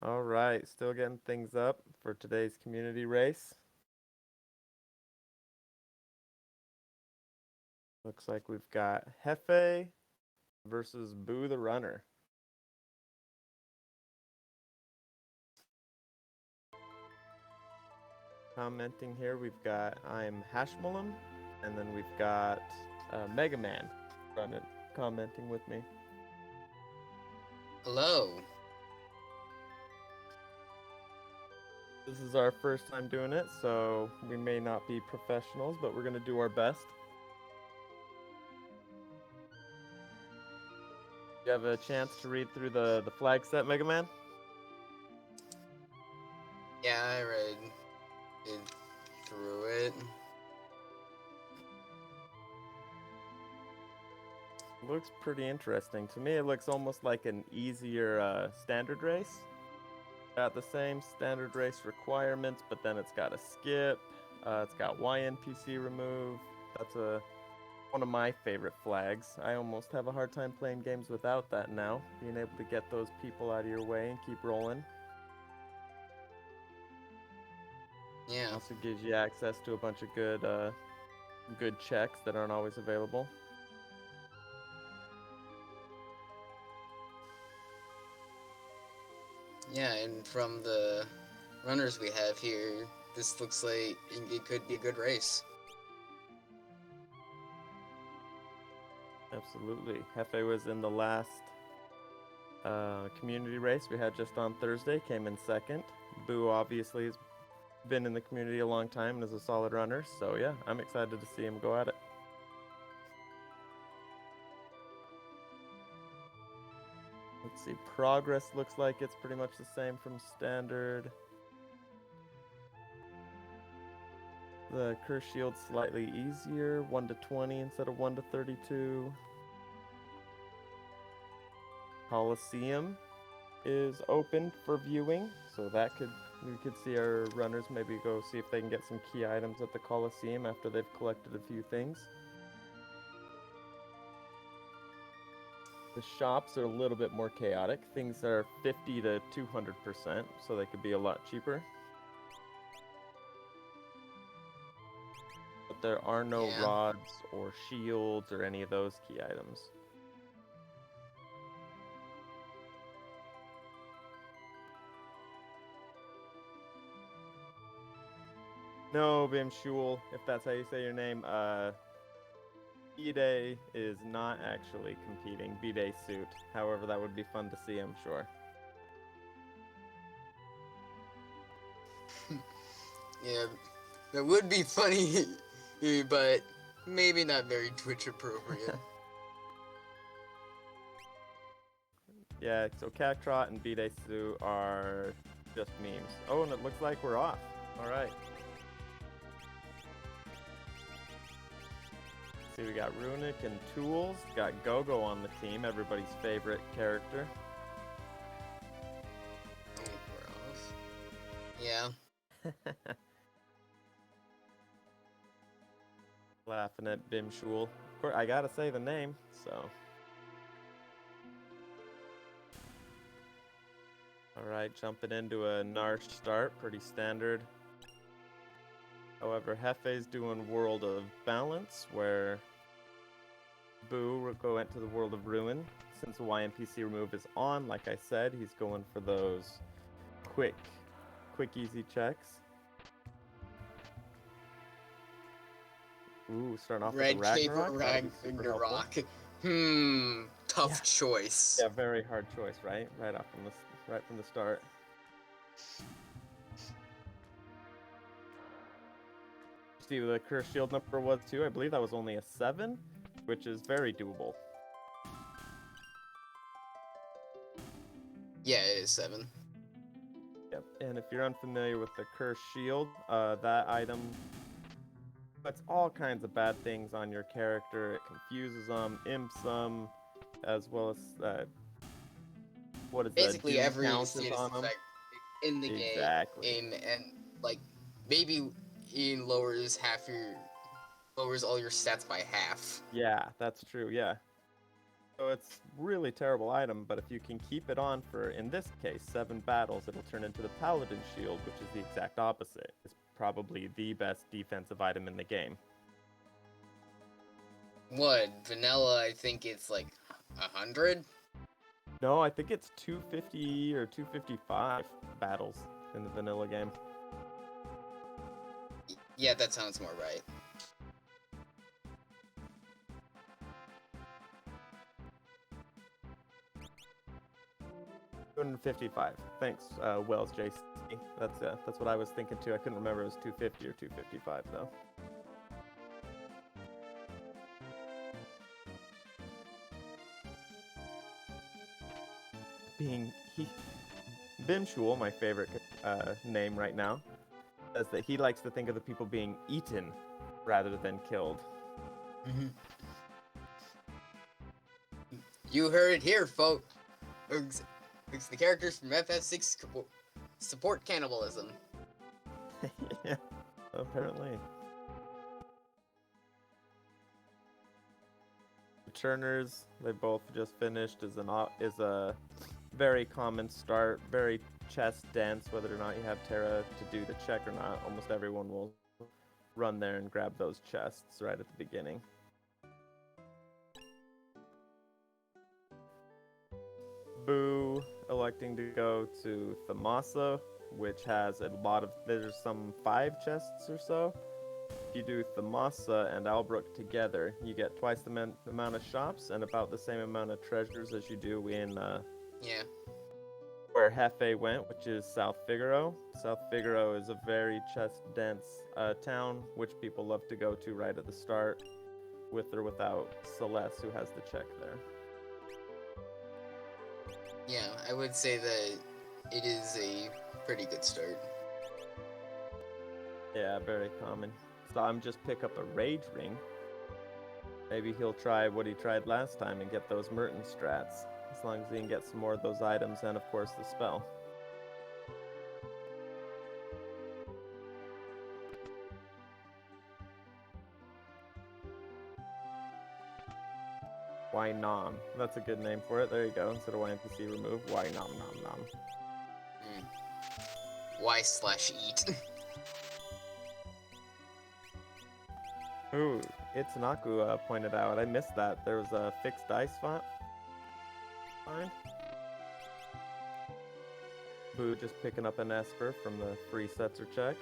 All right, still getting things up for today's community race. Looks like we've got Hefe versus Boo the Runner. Commenting here, we've got I'm Hashmalum, and then we've got Mega Man running, commenting with me. Hello. This is our first time doing it, so we may not be professionals, but we're going to do our best. You have a chance to read through the flag set, Mega Man? Yeah, I read it through it. Looks pretty interesting. To me, it looks almost like an easier standard race. Got the same standard race requirements, but then it's got a skip. It's got YNPC remove. That's one of my favorite flags. I almost have a hard time playing games without that now. Being able to get those people out of your way and keep rolling. Yeah. Also gives you access to a bunch of good checks that aren't always available. Yeah, and from the runners we have here, this looks like it could be a good race. Absolutely. Hefe was in the last community race we had just on Thursday, came in second. Boo obviously has been in the community a long time and is a solid runner, so yeah, I'm excited to see him go at it. Let's see, progress looks like it's pretty much the same from standard. The curse shield's slightly easier, 1 to 20 instead of 1 to 32. Coliseum is open for viewing, so we could see our runners maybe go see if they can get some key items at the Coliseum after they've collected a few things. The shops are a little bit more chaotic. Things are 50 to 200%, so they could be a lot cheaper. But there are no Yeah. rods or shields or any of those key items. No, Bimshul, if that's how you say your name, B-Day is not actually competing. B-Day suit. However, that would be fun to see, I'm sure. Yeah, that would be funny, but maybe not very Twitch appropriate. Yeah, so Cactrot and B-Day suit are just memes. Oh, and it looks like we're off. All right. See, we got Runic and Tools. Got Gogo on the team, everybody's favorite character. Oh, we're off. Yeah. Laughing at Bimshul. Of course, I gotta say the name, so. Alright, jumping into a Narsh start, pretty standard. However, Hefe's doing World of Balance, where Boo will go into the World of Ruin. Since the YNPC remove is on, like I said, he's going for those quick, easy checks. Ooh, starting off with the Red Cape Ragnarok. That'll be super helpful. Ragnarok. Tough choice. Yeah, very hard choice, right? Right from the start. See what the curse shield number was too. I believe that was only a 7, which is very doable. Yeah, it is 7. Yep. And if you're unfamiliar with the curse shield, that item puts all kinds of bad things on your character. It confuses them, imps them, as well as what is the Basically, doom every count is status on them. effect in the Exactly. game, and like maybe it lowers all your stats by half. Yeah, that's true. Yeah. So it's really terrible item, but if you can keep it on for, in this case, 7 battles, it'll turn into the Paladin Shield, which is the exact opposite. It's probably the best defensive item in the game. What, vanilla, I think it's like 100? No, I think it's 250 or 255 battles in the vanilla game. Yeah, that sounds more right. 255. Thanks, Wells JC. That's what I was thinking too. I couldn't remember it was 250 or 255 though. Bimshul, my favorite name right now, says that he likes to think of the people being eaten rather than killed. Mm-hmm. You heard it here, folks. The characters from FF6 support cannibalism. Yeah, apparently. Returners, they both just finished, is a very common start, very chest dense, whether or not you have Terra to do the check or not. Almost everyone will run there and grab those chests right at the beginning. Boo electing to go to Thamasa, which has a lot of, there's some 5 chests or so. If you do Thamasa and Albrook together, you get twice the amount of shops and about the same amount of treasures as you do in where Hefe went, which is South Figaro. South Figaro is a very chest-dense town, which people love to go to right at the start, with or without Celeste, who has the check there. Yeah, I would say that it is a pretty good start. Yeah, very common. So I'm just pick up a Rage Ring. Maybe he'll try what he tried last time and get those Merton strats. As long as he can get some more of those items and, of course, the spell. Why Nom? That's a good name for it. There you go. Instead of YNPC remove, Why Nom Nom Nom. Y/eat. Ooh, Itsunaku pointed out. I missed that. There was a fixed dice find. Boo just picking up an Esper from the free Setzer check.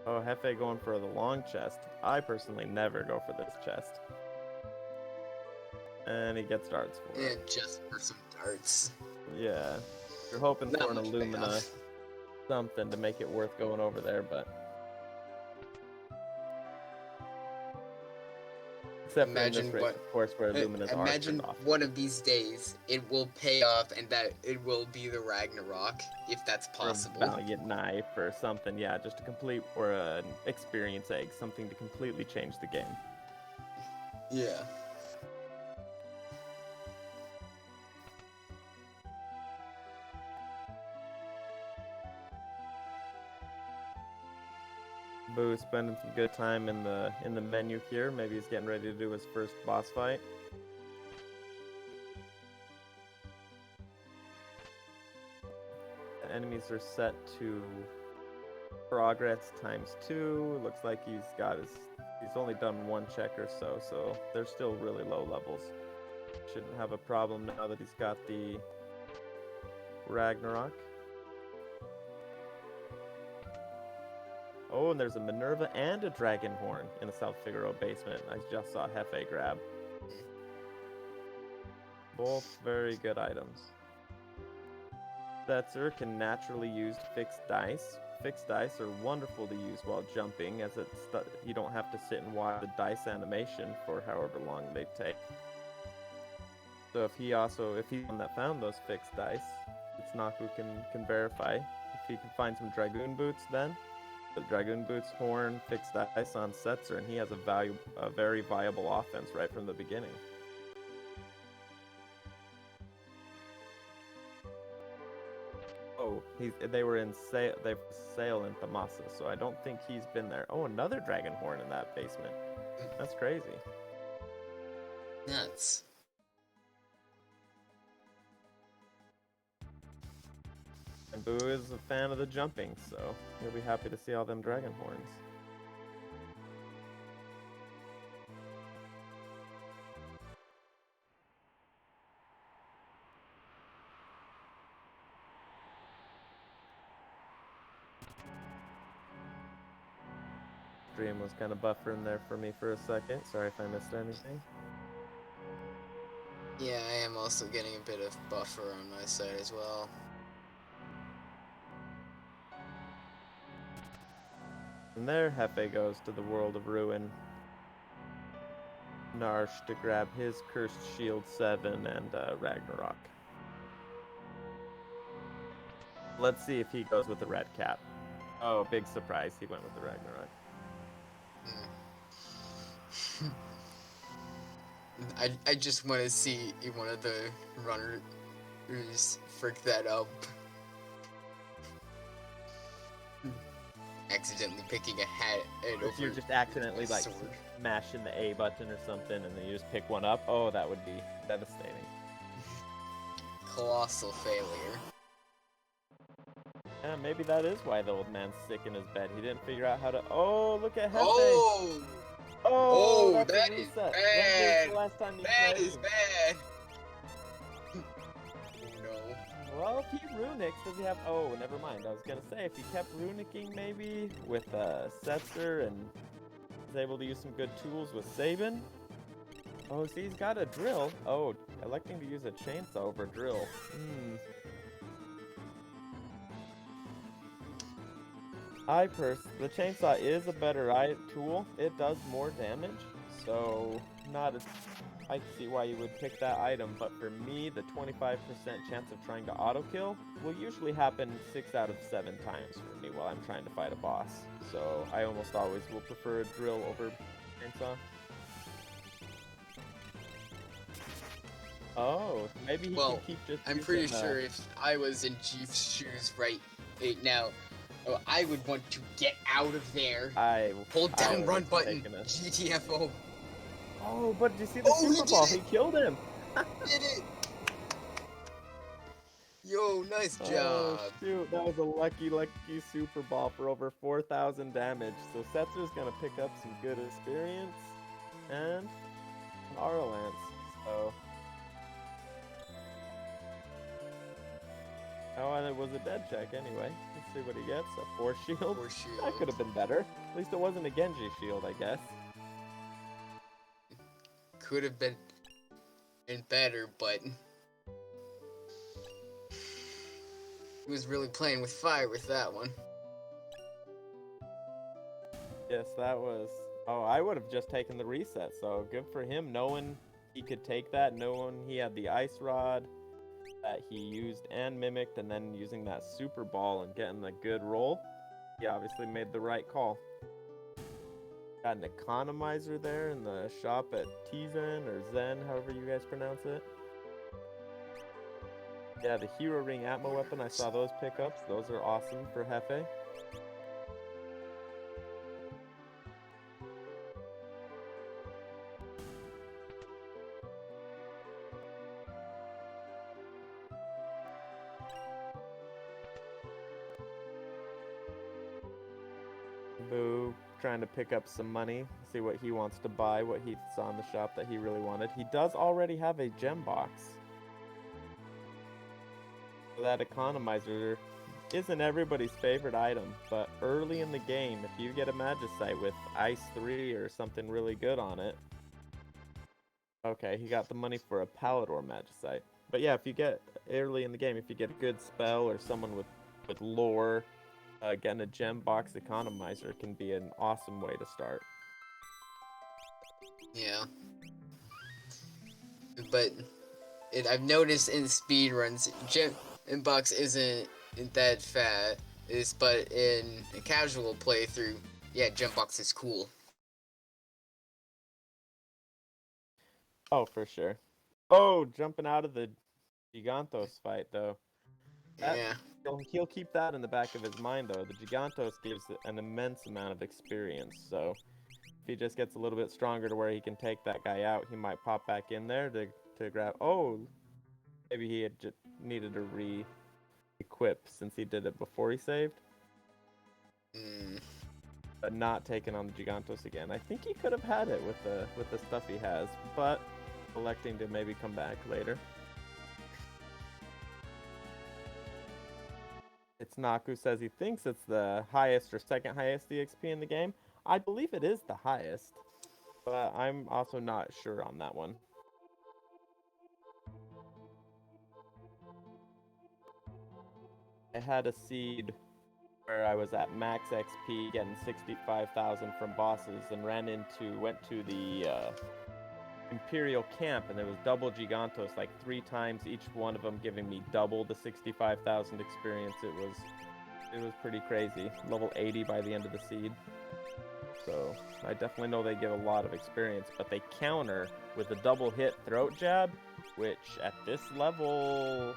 Oh, Hefe going for the long chest. I personally never go for this chest. And he gets darts for it. And just for some darts. Yeah. You're hoping Not for an much Illumina payoff. something to make it worth going over there, but... Except for in this race, of course, where Illuminas are turned off. One of these days it will pay off and that it will be the Ragnarok, if that's possible. Or a Valiant Knife or something, yeah, just a complete, or an Experience Egg, something to completely change the game. Yeah. Boo spending some good time in the menu here. Maybe he's getting ready to do his first boss fight. The enemies are set to progress ×2. Looks like he's only done 1 check or so, so they're still really low levels. Shouldn't have a problem now that he's got the Ragnarok. Oh, and there's a Minerva and a Dragon Horn in the South Figaro basement. I just saw Hefe grab. Both very good items. Setzer can naturally use fixed dice. Fixed dice are wonderful to use while jumping, as you don't have to sit and watch the dice animation for however long they take. So if he's the one that found those fixed dice, Itsunaku can verify. If he can find some Dragoon Boots then, the Dragoon Boots, Horn, fixed dice on Setzer, and he has a very viable offense right from the beginning. Oh, they were in sale in Thamasa, so I don't think he's been there. Oh, another dragon horn in that basement. That's crazy. Nuts. And Boo is a fan of the jumping, so he'll be happy to see all them dragon horns. Stream was kind of buffering there for me for a second. Sorry if I missed anything. Yeah, I am also getting a bit of buffer on my side as well. And there Hefe goes to the world of ruin. Narsh to grab his Cursed Shield 7 and Ragnarok. Let's see if he goes with the red cap. Oh, big surprise. He went with the Ragnarok. I just want to see one of the runners frick that up. Accidentally picking a hat and If you're just accidentally like mashing the A button or something and then you just pick one up, oh, that would be devastating. Colossal failure. Yeah, maybe that is why the old man's sick in his bed. He didn't figure out how to. Oh, look at Hefe! Oh! Oh, that's that a is reset. bad! When's the last time you That played? is bad! No. Well, if he runics, does he have... Oh, never mind. I was gonna say, if he kept runicking maybe with Setzer and is able to use some good tools with Sabin. Oh, see, he's got a drill. Oh, electing to use a chainsaw over drill. The chainsaw is a better tool. It does more damage, so not as... I see why you would pick that item, but for me, the 25% chance of trying to auto-kill will usually happen 6 out of 7 times for me while I'm trying to fight a boss. So I almost always will prefer a drill over chainsaw. Oh, maybe he can keep just I'm pretty sure if I was in Chief's shoes right now, I would want to get out of there. Hold down run button. GTFO. Oh, but did you see the Super Ball? He killed him. Did it. Yo, nice job. Oh, shoot. That was a lucky Super Ball for over 4,000 damage. So Setzer's going to pick up some good experience and an Aura Lance. So... Oh, and it was a dead check anyway. Let's see what he gets. A Force Shield. That could have been better. At least it wasn't a Genji shield, I guess. Could have been better, but he was really playing with fire with that one. Yes, that was... Oh, I would have just taken the reset, so good for him knowing he could take that, knowing he had the Ice Rod that he used and mimicked, and then using that Super Ball and getting the good roll. He obviously made the right call. Got an economizer there in the shop at Tizen or Zen, however you guys pronounce it. Yeah, the Hero Ring Atmo weapon, I saw those pickups. Those are awesome for Hefe. Boo, trying to pick up some money, see what he wants to buy, what he saw in the shop that he really wanted. He does already have a gem box. So that economizer isn't everybody's favorite item, but early in the game, if you get a Magicite with Ice 3 or something really good on it... Okay, he got the money for a Palador Magicite. But yeah, if you get early in the game, if you get a good spell or someone with lore... getting a gem box economizer can be an awesome way to start. Yeah. But I've noticed in speedruns, gem box isn't that fat, but in a casual playthrough, yeah, gem box is cool. Oh, for sure. Oh, jumping out of the Gigantos fight, though. Yeah. He'll keep that in the back of his mind, though. The Gigantos gives an immense amount of experience, so if he just gets a little bit stronger to where he can take that guy out, he might pop back in there to grab... Oh, maybe he had just needed to re-equip since he did it before he saved. But not taking on the Gigantos again. I think he could have had it with the stuff he has, but electing to maybe come back later. It's Naku says he thinks it's the highest or second highest EXP in the game. I believe it is the highest, but I'm also not sure on that one. I had a seed where I was at max XP getting 65,000 from bosses and went to the Imperial camp, and there was double Gigantos, like 3 times, each one of them giving me double the 65,000 experience. It was pretty crazy. Level 80 by the end of the seed. So I definitely know they give a lot of experience, but they counter with a double hit throat jab, which at this level,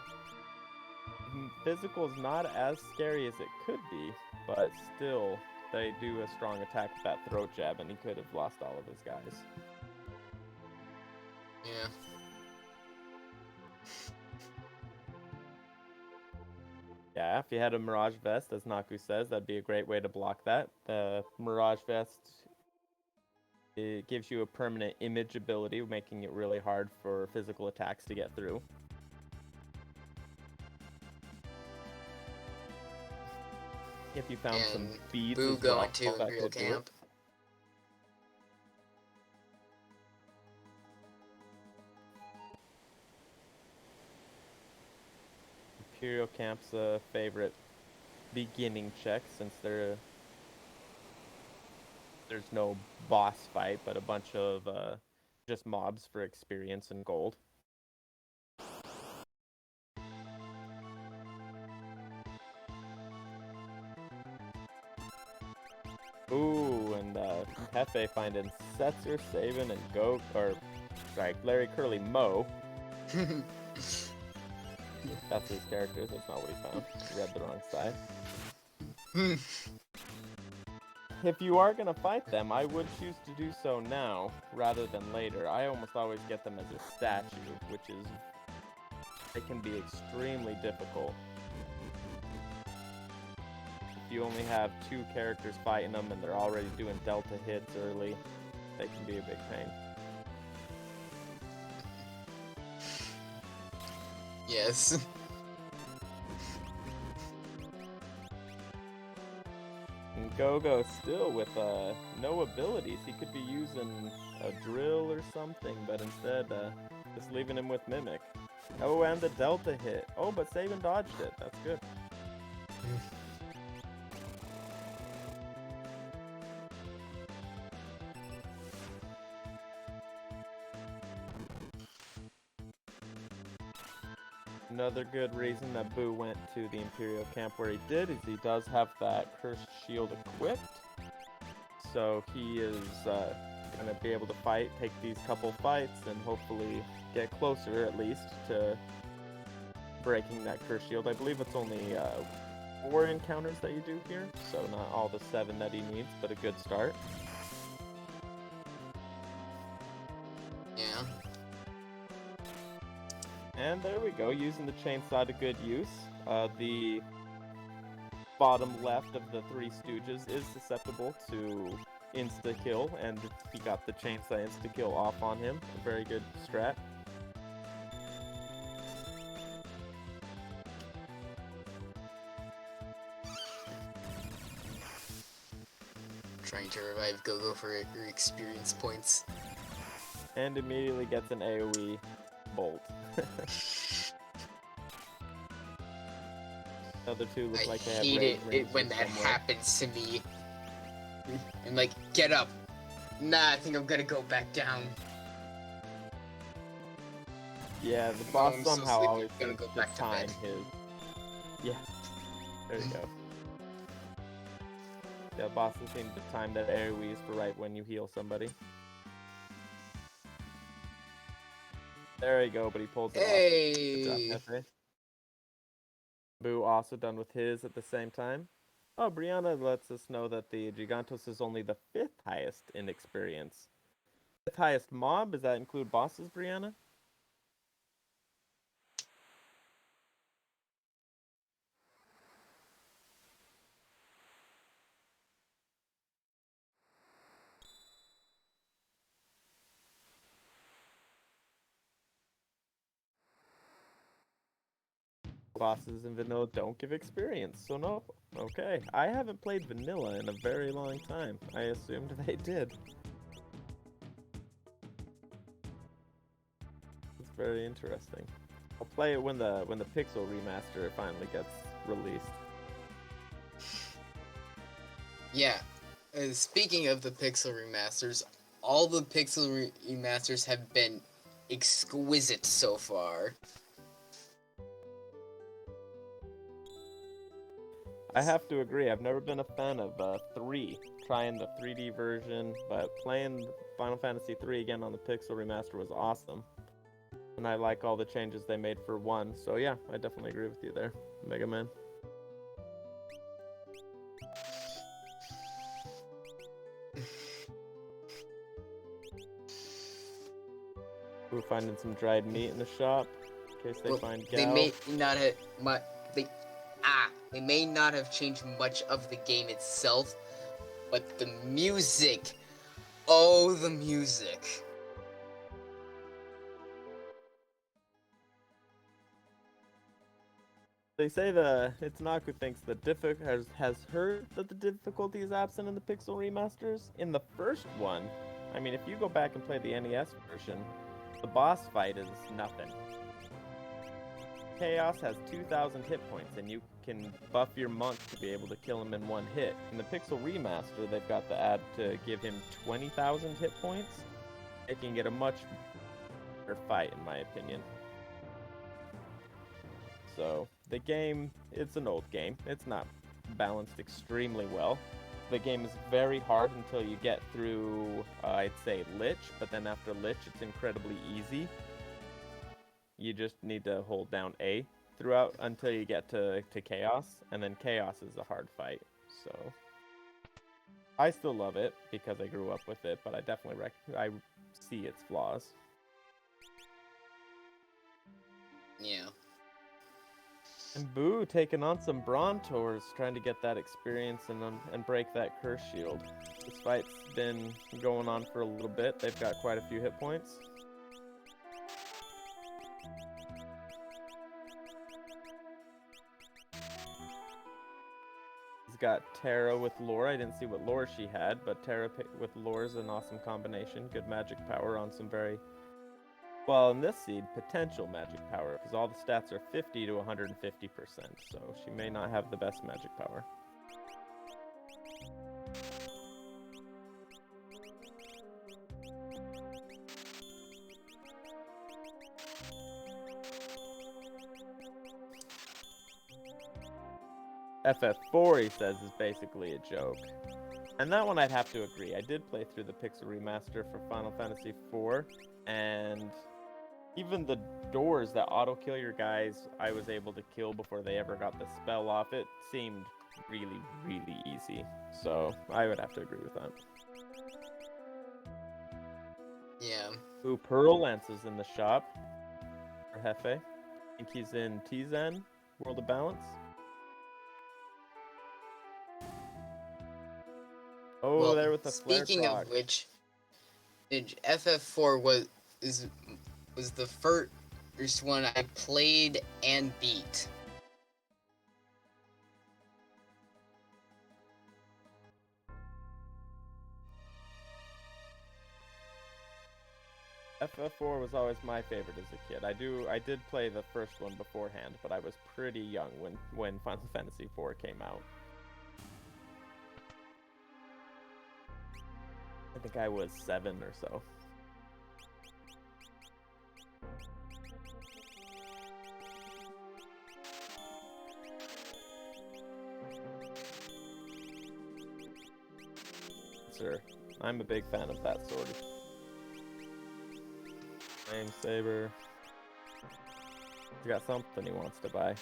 physical is not as scary as it could be, but still they do a strong attack with that throat jab, and he could have lost all of his guys. Yeah. Yeah, if you had a Mirage Vest, as Naku says, that'd be a great way to block that. The Mirage Vest, it gives you a permanent image ability, making it really hard for physical attacks to get through. If you found some beads Boo as well, going to that Imperial could do it. camp. Imperial camp's a favorite beginning check since there's no boss fight, but a bunch of just mobs for experience and gold. Ooh, and Hefe finding Setzer, Saban, and Larry Curly Mo. That's his characters, that's not what he found. He read the wrong side. If you are going to fight them, I would choose to do so now, rather than later. I almost always get them as a statue, it can be extremely difficult. If you only have 2 characters fighting them and they're already doing delta hits early, they can be a big pain. Yes. And Gogo still with no abilities. He could be using a drill or something, but instead just leaving him with Mimic. Oh, and the Delta hit. Oh, but Saban dodged it. That's good. Another good reason that Boo went to the Imperial camp where he did is he does have that Cursed Shield equipped. So he is going to be able to take these couple fights, and hopefully get closer at least to breaking that Cursed Shield. I believe it's only 4 encounters that you do here, so not all the 7 that he needs, but a good start. Yeah. And there we go, using the chainsaw to good use. The bottom left of the 3 Stooges is susceptible to insta-kill, and he got the chainsaw insta-kill off on him. A very good strat. Trying to revive Gogo for your experience points. And immediately gets an AoE bolt. The other 2 look like they have hate it when that happens to me. I'm like, get up. Nah, I think I'm gonna go back down. Yeah, the boss I'm somehow so always gonna seems go to back to time bed. his... Yeah, there you go. Yeah, bosses seem to time their AoEs for right when you heal somebody. There you go, but he pulls it off. Good job, Hefe. Boo also done with his at the same time. Oh, Brianna lets us know that the Gigantos is only the 5th highest in experience. 5th highest mob? Does that include bosses, Brianna? Bosses in vanilla don't give experience, so no. Okay, I haven't played vanilla in a very long time. I assumed they did. It's very interesting. I'll play it when the Pixel remaster finally gets released. Yeah. Speaking of the Pixel remasters, all the Pixel remasters have been exquisite so far. I have to agree. I've never been a fan of 3, trying the 3D version, but playing Final Fantasy 3 again on the Pixel remaster was awesome. And I like all the changes they made for 1. So yeah, I definitely agree with you there, Mega Man. We're finding some dried meat in the shop in case they find Gal. They may not have they may not have changed much of the game itself, but the music. Oh, the music. They say Itsunaku thinks the has heard that the difficulty is absent in the Pixel remasters. In the first one, I mean, if you go back and play the NES version, the boss fight is nothing. Chaos has 2,000 hit points, and you can buff your monk to be able to kill him in 1 hit. In the Pixel remaster, they've got the add to give him 20,000 hit points, making it a much better fight, in my opinion. So, the game, it's an old game. It's not balanced extremely well. The game is very hard until you get through, I'd say, Lich, but then after Lich, it's incredibly easy. You just need to hold down A throughout until you get to Chaos, and then Chaos is a hard fight. So, I still love it because I grew up with it, but I definitely I see its flaws. Yeah. And Boo taking on some Brontours, trying to get that experience and break that curse shield. This fight's been going on for a little bit. They've got quite a few hit points. He's got Terra with lore. I didn't see what lore she had, but Terra with lore is an awesome combination. Good magic power on some very... Well, in this seed, potential magic power, because all the stats are 50 to 150%, so she may not have the best magic power. FF4, he says, is basically a joke. And that one I'd have to agree. I did play through the Pixel remaster for Final Fantasy IV, and even the doors that auto-kill your guys, I was able to kill before they ever got the spell off. It seemed really, really easy. So, I would have to agree with that. Yeah. Ooh, Pearl Lance is in the shop for Hefe. I think he's in Tizen, World of Balance. Oh, well, there with the flare speaking croc. of which, FF4 was the first one I played and beat. FF4 was always my favorite as a kid. I did play the first one beforehand, but I was pretty young when Final Fantasy IV came out. I think I was 7 or so. Sir, I'm a big fan of that sword. Flame Saber. He's got something he wants to buy.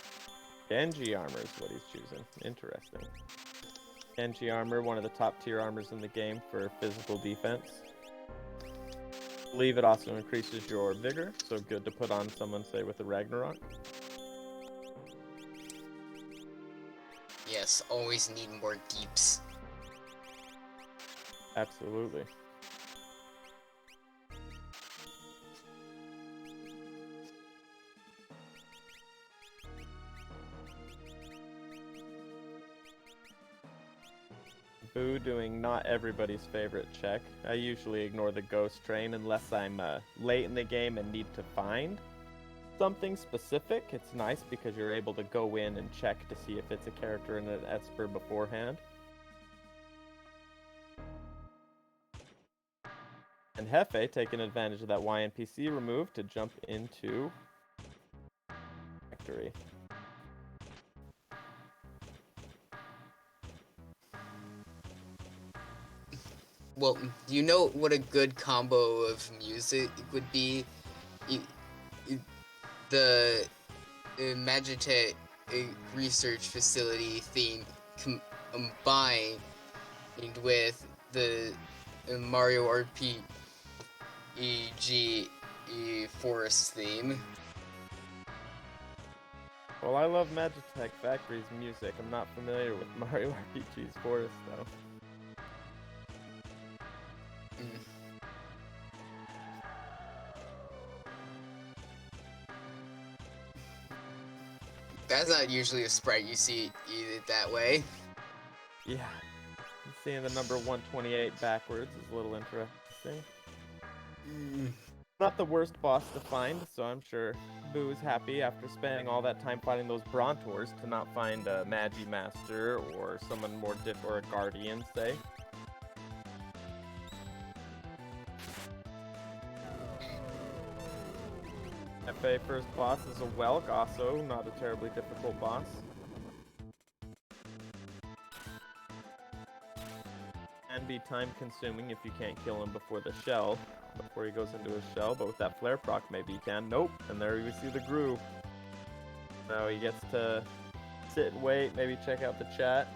Genji armor is what he's choosing. Interesting. Genji armor, one of the top tier armors in the game for physical defense. I believe it also increases your vigor, so good to put on someone, say, with a Ragnarok. Yes, always need more deeps. Absolutely. Boo doing not everybody's favorite check. I usually ignore the ghost train unless I'm late in the game and need to find something specific. It's nice because you're able to go in and check to see if it's a character in an Esper beforehand. And Hefe taking advantage of that YNPC remove to jump into Factory. Well, do you know what a good combo of music would be? The Magitech research facility theme combined with the Mario RPG forest theme. Well, I love Magitech Factory's music. I'm not familiar with Mario RPG's Forest, though. That's not usually a sprite you see it that way. Yeah. Seeing the number 128 backwards is a little interesting. Not the worst boss to find, so I'm sure Boo is happy after spending all that time fighting those Brontours to not find a Magi Master or someone more or a Guardian, say. FA first boss is a Welk, also not a terribly difficult boss. Can be time consuming if you can't kill him before the shell, before he goes into his shell, but with that flare proc maybe you can. Nope, and there we see the groove. Now he gets to sit and wait, maybe check out the chat.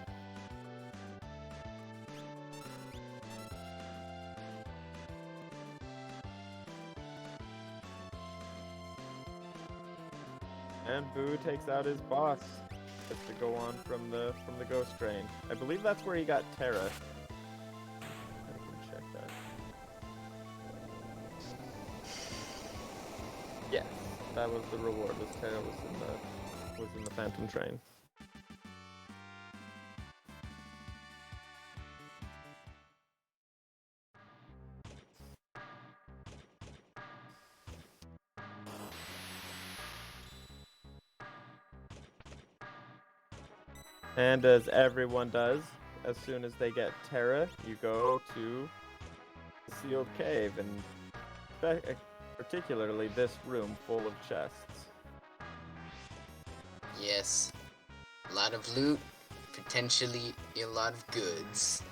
And Boo takes out his boss. Gets to go on from the ghost train. I believe that's where he got Terra. I can check that. Yes, that was the reward. This Terra was in the Phantom Train. And as everyone does, as soon as they get Terra, you go to the sealed cave, and particularly this room full of chests. Yes. A lot of loot, potentially a lot of goods.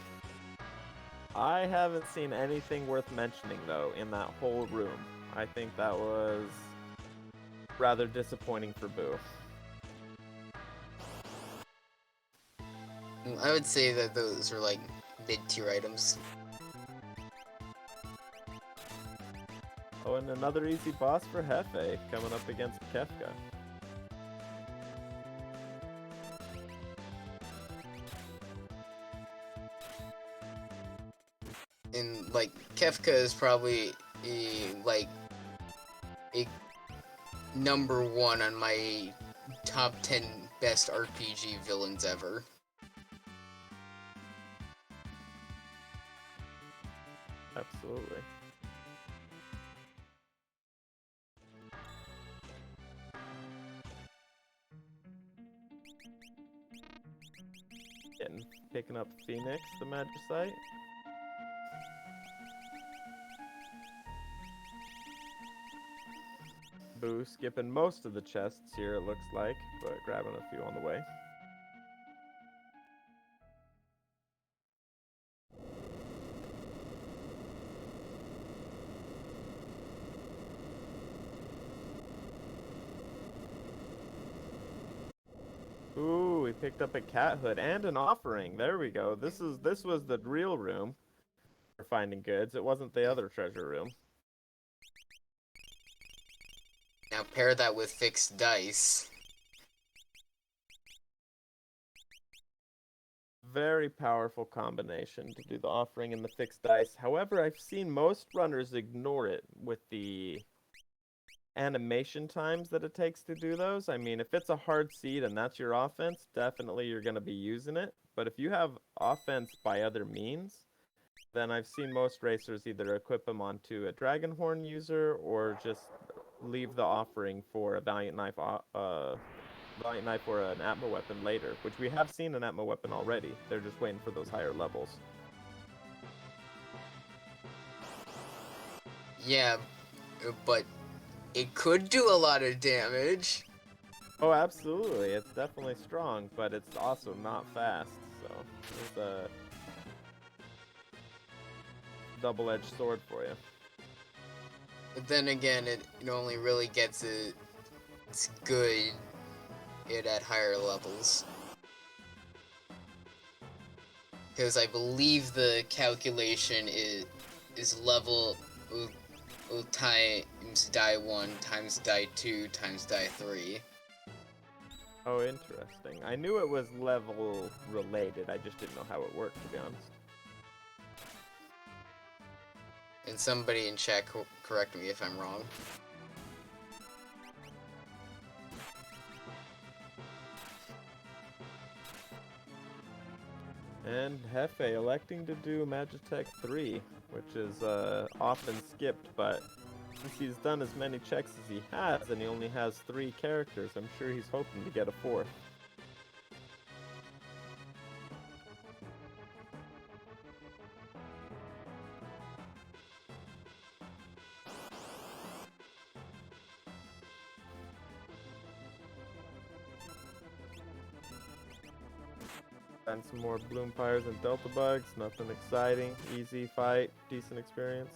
I haven't seen anything worth mentioning, though, in that whole room. I think that was rather disappointing for Boo. I would say that those are like mid-tier items. Oh, and another easy boss for Hefe coming up against Kefka. And like Kefka is probably a number one on my top 10 best RPG villains ever. Absolutely. Picking up Phoenix, the Magicite. Boo skipping most of the chests here, it looks like, but grabbing a few on the way. we picked up a cat hood and an offering. There we go. This was the real room for finding goods. It wasn't the other treasure room. Now pair that with fixed dice. Very powerful combination to do the offering and the fixed dice. However, I've seen most runners ignore it with the animation times that it takes to do those. I mean, if it's a hard seed and that's your offense, definitely you're going to be using it. But if you have offense by other means, then I've seen most racers either equip them onto a Dragon Horn user or just leave the offering for a Valiant Knife or an Atma weapon later, which we have seen an Atma weapon already. They're just waiting for those higher levels. Yeah, but it could do a lot of damage. Oh, absolutely. It's definitely strong, but it's also not fast. So it's a double-edged sword for you. But then again, it only really gets its good at higher levels. Because I believe the calculation is level times die 1 times die 2 times die 3. Oh, interesting. I knew it was level related. I just didn't know how it worked, to be honest. And somebody in chat correct me if I'm wrong. And Hefe electing to do Magitech 3, which is often skipped, but since he's done as many checks as he has, and he only has 3 characters, I'm sure he's hoping to get a 4th. And some more Bloom Pyres and Delta Bugs, nothing exciting, easy fight, decent experience.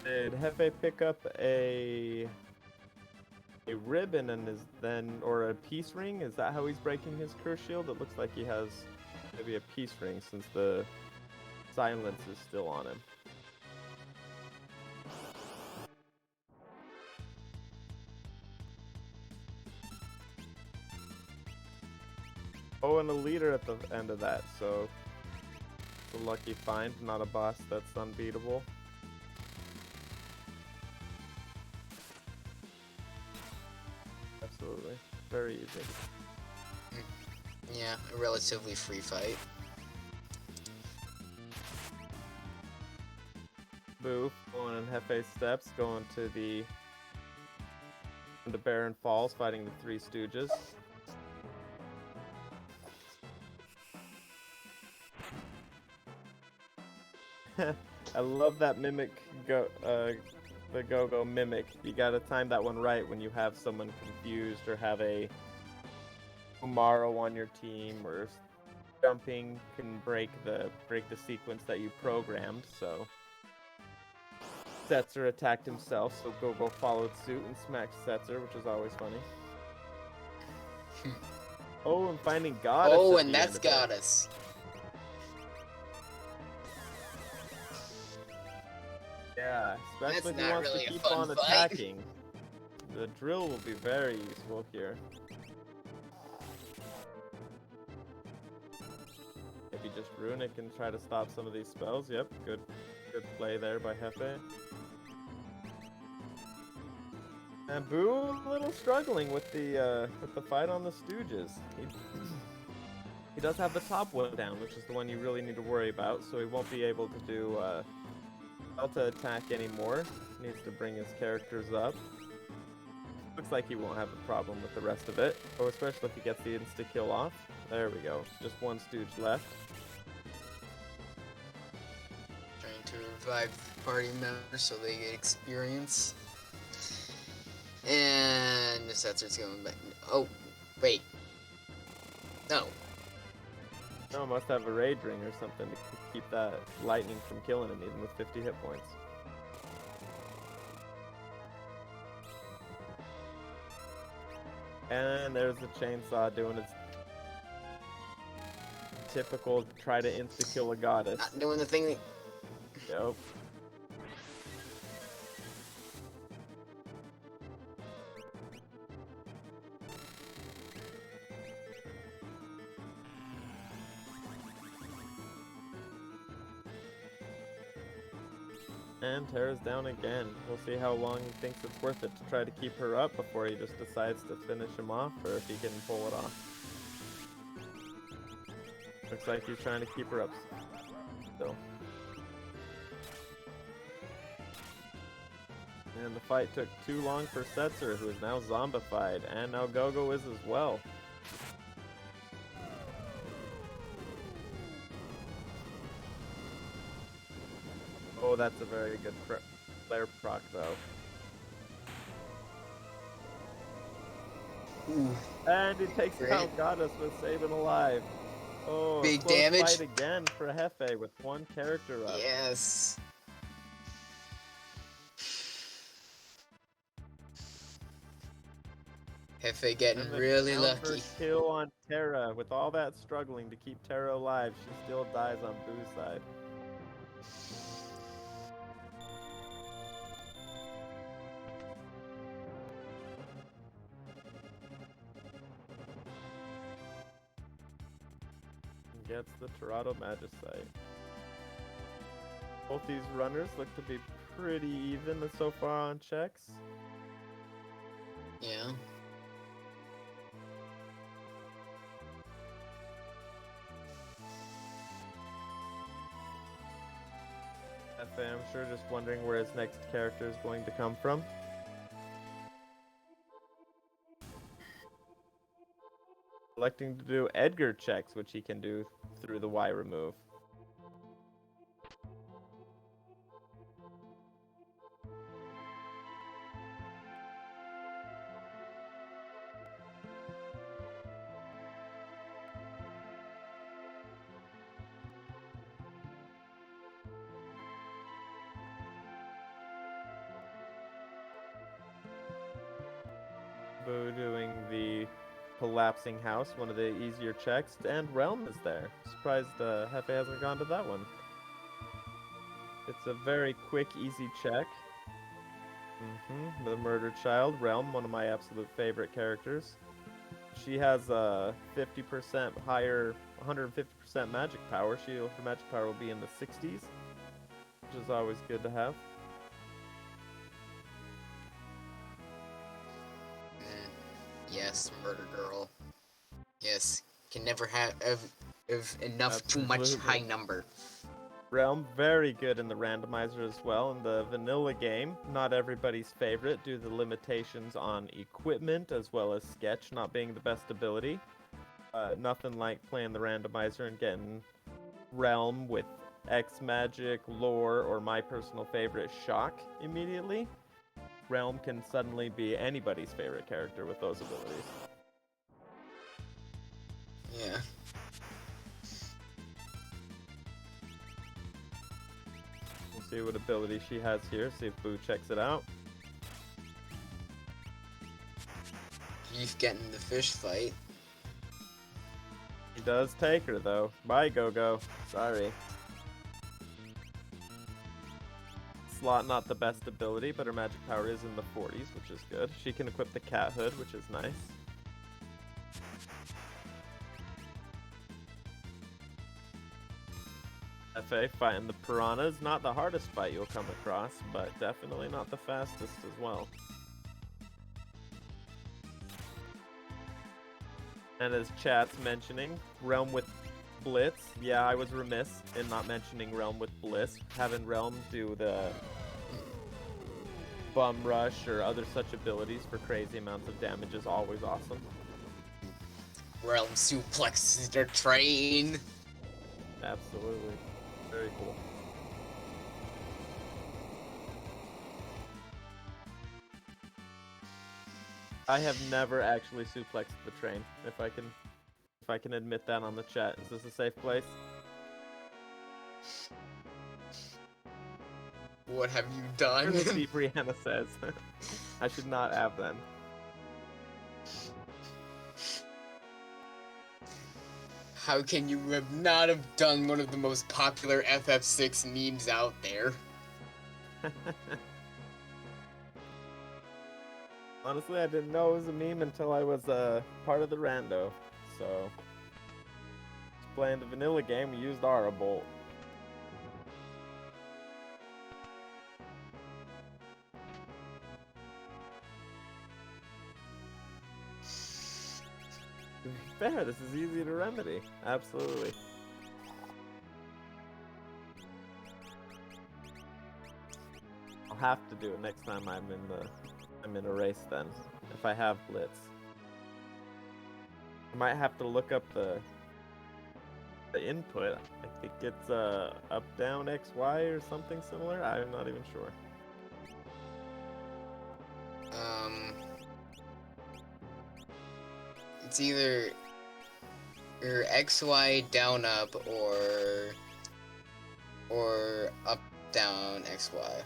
Did Hefe pick up a ribbon and or a peace ring? Is that how he's breaking his curse shield? It looks like he has maybe a peace ring since the silence is still on him. Oh, and a leader at the end of that, so it's a lucky find, not a boss that's unbeatable. Absolutely. Very easy. Yeah, a relatively free fight. Boo, going in Hefe's steps, going to the Barren Falls, fighting the Three Stooges. I love that mimic the go-go mimic. You gotta time that one right when you have someone confused or have a Umaro on your team, or jumping can break the sequence that you programmed. So Setzer attacked himself, so Go-Go followed suit and smacked Setzer, which is always funny. Oh, and finding Goddess. Oh, and that's Goddess. Yeah, especially if he wants to keep on attacking. The drill will be very useful here. Maybe just Runic and try to stop some of these spells. Yep, good play there by Hefe. And Boo a little struggling with the fight on the Stooges. He does have the top one down, which is the one you really need to worry about, so he won't be able to do Delta attack anymore. Needs to bring his characters up. Looks like he won't have a problem with the rest of it. Oh, especially if he gets the insta-kill off. There we go. Just one Stooge left. Trying to revive the party members so they get experience. And the Setzer's going back. Oh, Wait. No. No, must have a rage ring or something to keep that lightning from killing him even with 50 hit points. And there's the chainsaw doing its typical try to insta-kill a goddess. Not doing the thing that... Yep. And Terra's down again. We'll see how long he thinks it's worth it to try to keep her up before he just decides to finish him off, or if he can pull it off. Looks like he's trying to keep her up still. And the fight took too long for Setzer, who is now zombified, and now Gogo is as well. Oh, that's a very good flare proc, though. Ooh. And he takes Great. out Goddess with Sabin alive. Oh, Big close damage. fight again for Hefe with one character up. Yes. Hefe getting And the really counter lucky. kill on Terra. With all that struggling to keep Terra alive, she still dies on Boo's side. And gets the Torado Magicite. Both these runners look to be pretty even so far on checks. Yeah. Hefe, I'm sure, just wondering where his next character is going to come from. Electing to do Edgar checks, which he can do through the Y remove. Boo doing the collapsing house, one of the easier checks, and Realm is there. Surprised Hefe hasn't gone to that one. It's a very quick, easy check. The Murder Child, Realm, one of my absolute favorite characters. She has a 50% higher, 150% magic power. Her magic power will be in the 60s, which is always good to have. Yes, Murder Girl. Yes, can never have enough too much Absolutely. high number. Realm, very good in the randomizer as well. In the vanilla game, not everybody's favorite due to the limitations on equipment as well as sketch not being the best ability. Nothing like playing the randomizer and getting Realm with X Magic, Lore, or my personal favorite, Shock immediately. Realm can suddenly be anybody's favorite character with those abilities. Yeah. We'll see what ability she has here, see if Boo checks it out. He's getting the fish fight. He does take her though. Bye, Go-Go. Sorry. Slot not the best ability, but her magic power is in the 40s, which is good. She can equip the cat hood, which is nice. FA fighting the piranhas, not the hardest fight you'll come across, but definitely not the fastest as well. And as chat's mentioning, Realm with Blitz. Yeah, I was remiss in not mentioning Realm with Bliss. Having Realm do the Bum Rush or other such abilities for crazy amounts of damage is always awesome. Realm suplexes their train. Absolutely. Very cool. I have never actually suplexed the train. If I can admit that on the chat. Is this a safe place? What have you I'm done? gonna see Brianna says. I should not have then. How can you have not have done one of the most popular FF6 memes out there? Honestly, I didn't know it was a meme until I was part of the rando. So, just playing the vanilla game, we used Aura Bolt. To be fair, this is easy to remedy. Absolutely. I'll have to do it next time I'm in a race then. If I have Blitz. I might have to look up the input. I think it's up, down, X, Y or something similar. I'm not even sure. It's either your XY down up or up down XY.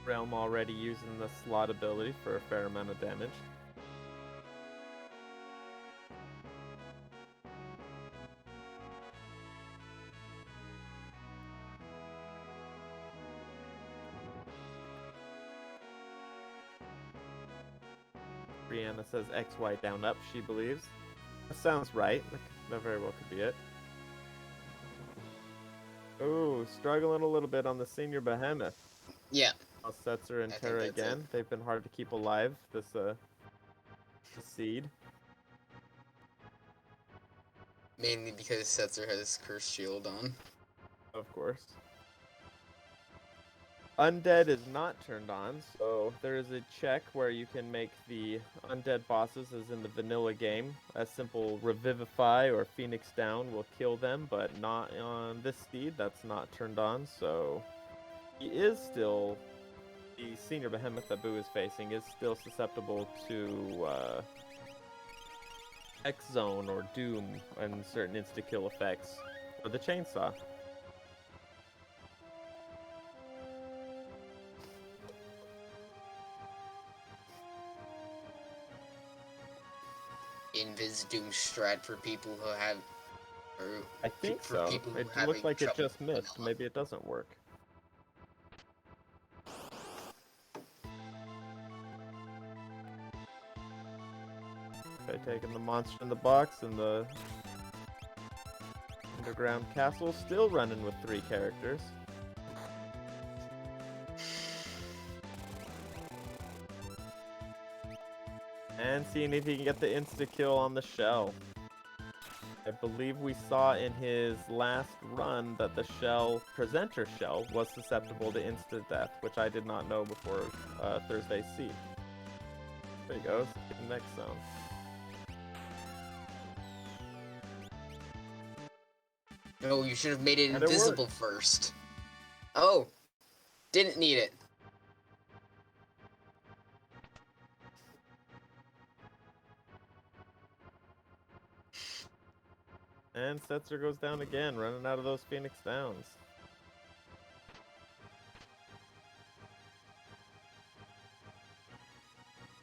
Realm already using the slot ability for a fair amount of damage. Brianna says XY down up, she believes. That sounds right. That very well could be it. Oh, struggling a little bit on the senior behemoth. Yeah. Setzer and Terra again. They've been hard to keep alive this seed. Mainly because Setzer has Curse Shield on. Of course. Undead is not turned on, so there is a check where you can make the undead bosses, as in the vanilla game. A simple Revivify or Phoenix Down will kill them, but not on this seed. That's not turned on, so he is still, the senior behemoth that Boo is facing is still susceptible to X-Zone or Doom and certain insta-kill effects, or the Chainsaw. Invis Doom strat for people who have, or I think for so. people who It have looked like it trouble just missed. vanilla. Maybe it doesn't work. Okay, taking the monster in the box and the underground castle, still running with 3 characters. And seeing if he can get the insta-kill on the shell. I believe we saw in his last run that the shell, presenter shell, was susceptible to insta-death, which I did not know before Thursday's seed. There he goes, getting next zone. No, you should have made it And invisible first. Oh, didn't need it. And Setzer goes down again, running out of those Phoenix Downs.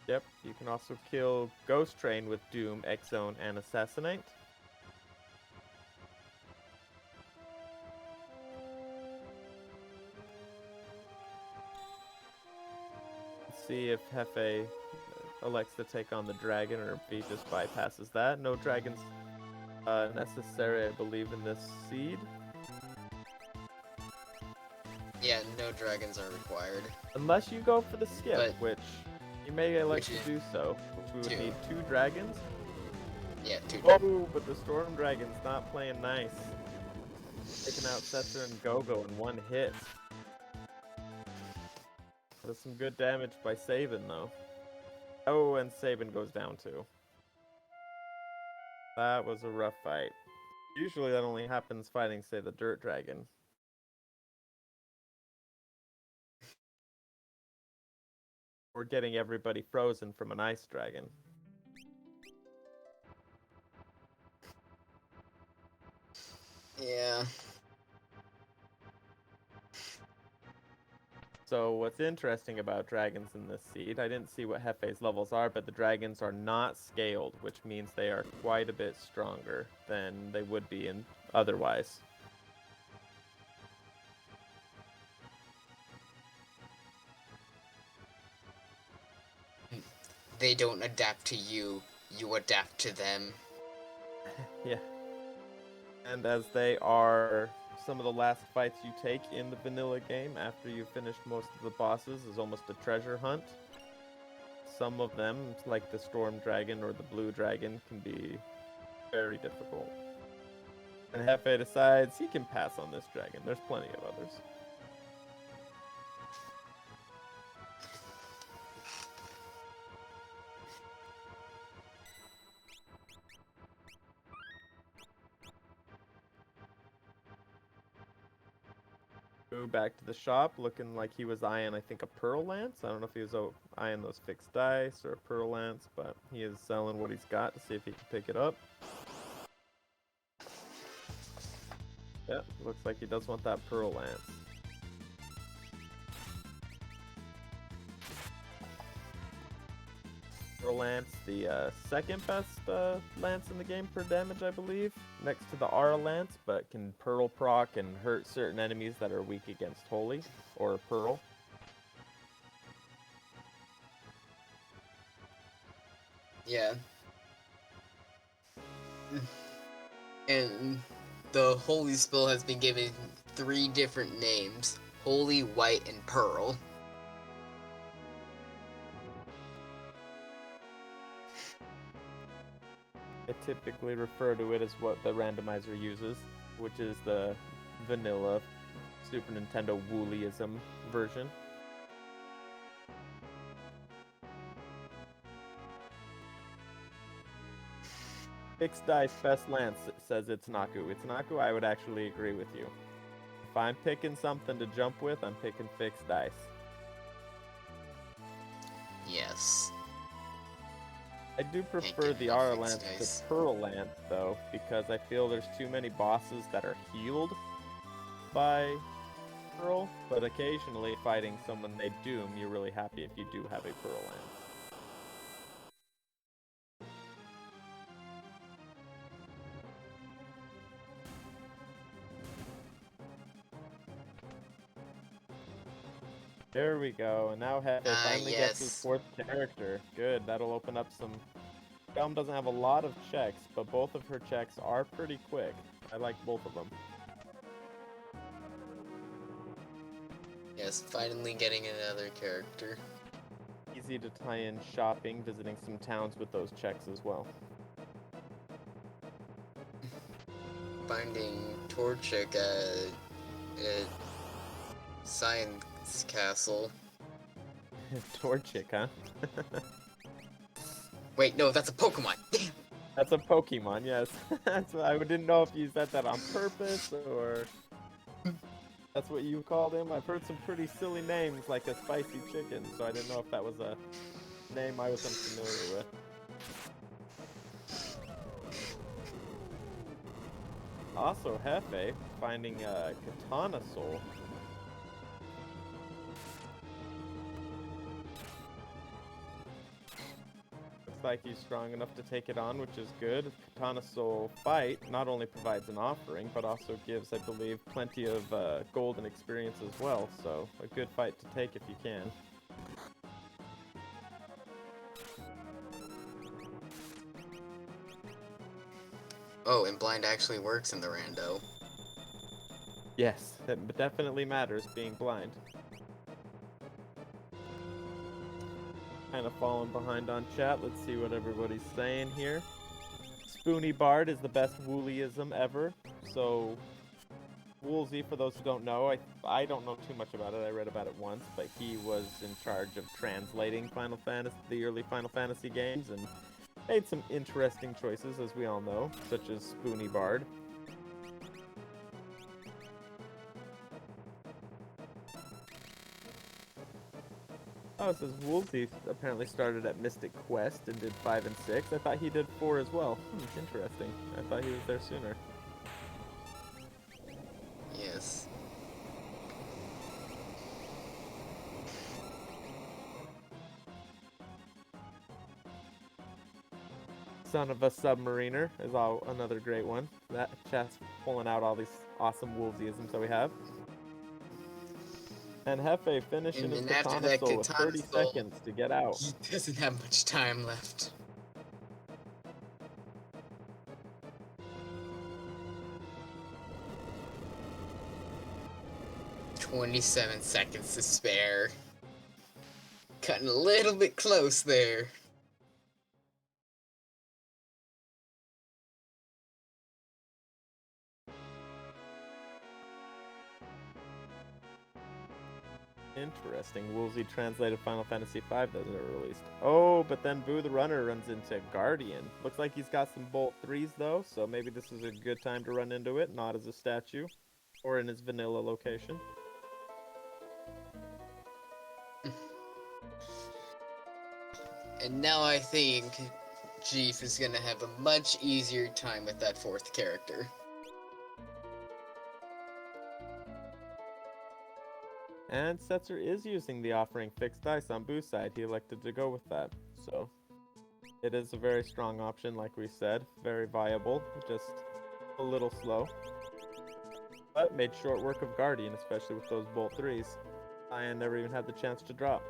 Yep, you can also kill Ghost Train with Doom, X-Zone, and Assassinate. Let's see if Hefe elects to take on the dragon or if he just bypasses that. No dragons necessary, I believe, in this seed. Yeah, no dragons are required. Unless you go for the skip, But, which you may elect to do so. Which we would 2. need 2 dragons. Yeah, 2. Oh, but the Storm Dragon's not playing nice. Taking out Setzer and Gogo in 1 hit. Does some good damage by Sabin, though. Oh, and Sabin goes down too. That was a rough fight. Usually that only happens fighting, say, the dirt dragon. Or getting everybody frozen from an ice dragon. Yeah. So what's interesting about dragons in this seed, I didn't see what Hefe's levels are, but the dragons are not scaled, which means they are quite a bit stronger than they would be in otherwise. They don't adapt to you, you adapt to them. Yeah. And as they are some of the last fights you take in the vanilla game after you've finished most of the bosses is almost a treasure hunt. Some of them, like the storm dragon or the blue dragon, can be very difficult. And Hefe decides he can pass on this dragon. There's plenty of others. Go back to the shop, looking like he was eyeing, I think, a pearl lance. I don't know if he was eyeing those fixed dice or a pearl lance, but he is selling what he's got to see if he can pick it up. Yeah, looks like he does want that pearl lance. Pearl lance, the second best lance in the game per damage, I believe, next to the Aura lance, but can pearl proc and hurt certain enemies that are weak against holy or pearl. Yeah. And the holy spell has been given 3 different names: holy, white, and pearl. I typically refer to it as what the randomizer uses, which is the vanilla Super Nintendo Woollyism version. Fixed dice best lance says it's Naku. It's Naku, I would actually agree with you. If I'm picking something to jump with, I'm picking fixed dice. Yes. I do prefer get the enough Aura fixed Lance dice. to Pearl Lance, though, because I feel there's too many bosses that are healed by Pearl, but occasionally fighting someone they doom, you're really happy if you do have a Pearl Lance. There we go, and now Hefe finally gets his Yes. 4th character. Good, that'll open up some... Gum doesn't have a lot of checks, but both of her checks are pretty quick. I like both of them. Yes, finally getting another character. Easy to tie in shopping, visiting some towns with those checks as well. Finding Torchic at Science Castle. Torchic, huh? Wait, no, that's a Pokemon. That's a Pokemon, yes. I didn't know if you said that on purpose or that's what you called him. I've heard some pretty silly names like a spicy chicken, so I didn't know if that was a name I was unfamiliar with. Also, Hefe finding a Katana Soul. Looks like he's strong enough to take it on, which is good. Katana Soul fight not only provides an offering, but also gives, I believe, plenty of golden experience as well. So a good fight to take if you can. Oh, and blind actually works in the rando. Yes, that definitely matters, being blind. Kind of falling behind on chat. Let's see what everybody's saying here. Spoony Bard is the best Woollyism ever. So, Woolsey, for those who don't know, I don't know too much about it. I read about it once, but he was in charge of translating Final Fantasy, the early Final Fantasy games, and made some interesting choices, as we all know, such as Spoony Bard. Oh, it says Woolsey apparently started at Mystic Quest and did 5 and 6. I thought he did 4 as well. Interesting. I thought he was there sooner. Yes. Son of a Submariner is another great one. That chat's pulling out all these awesome Woolseyisms that we have. And Hefe finishing his And after Katana that Soul with 30 Katana Soul, seconds to get out. he doesn't have much time left. "27 seconds to spare." Cutting a little bit close there. Interesting. Woolsey translated Final Fantasy V that was never released. Oh, but then Boo the Runner runs into Guardian. Looks like he's got some Bolt 3s though, so maybe this is a good time to run into it, not as a statue or in his vanilla location. And now I think Jeef is gonna have a much easier time with that fourth character. And Setzer is using the offering fixed dice on Boo's side. He elected to go with that. So it is a very strong option, like we said. Very viable, just a little slow. But made short work of Guardian, especially with those Bolt 3s. Cyan never even had the chance to drop.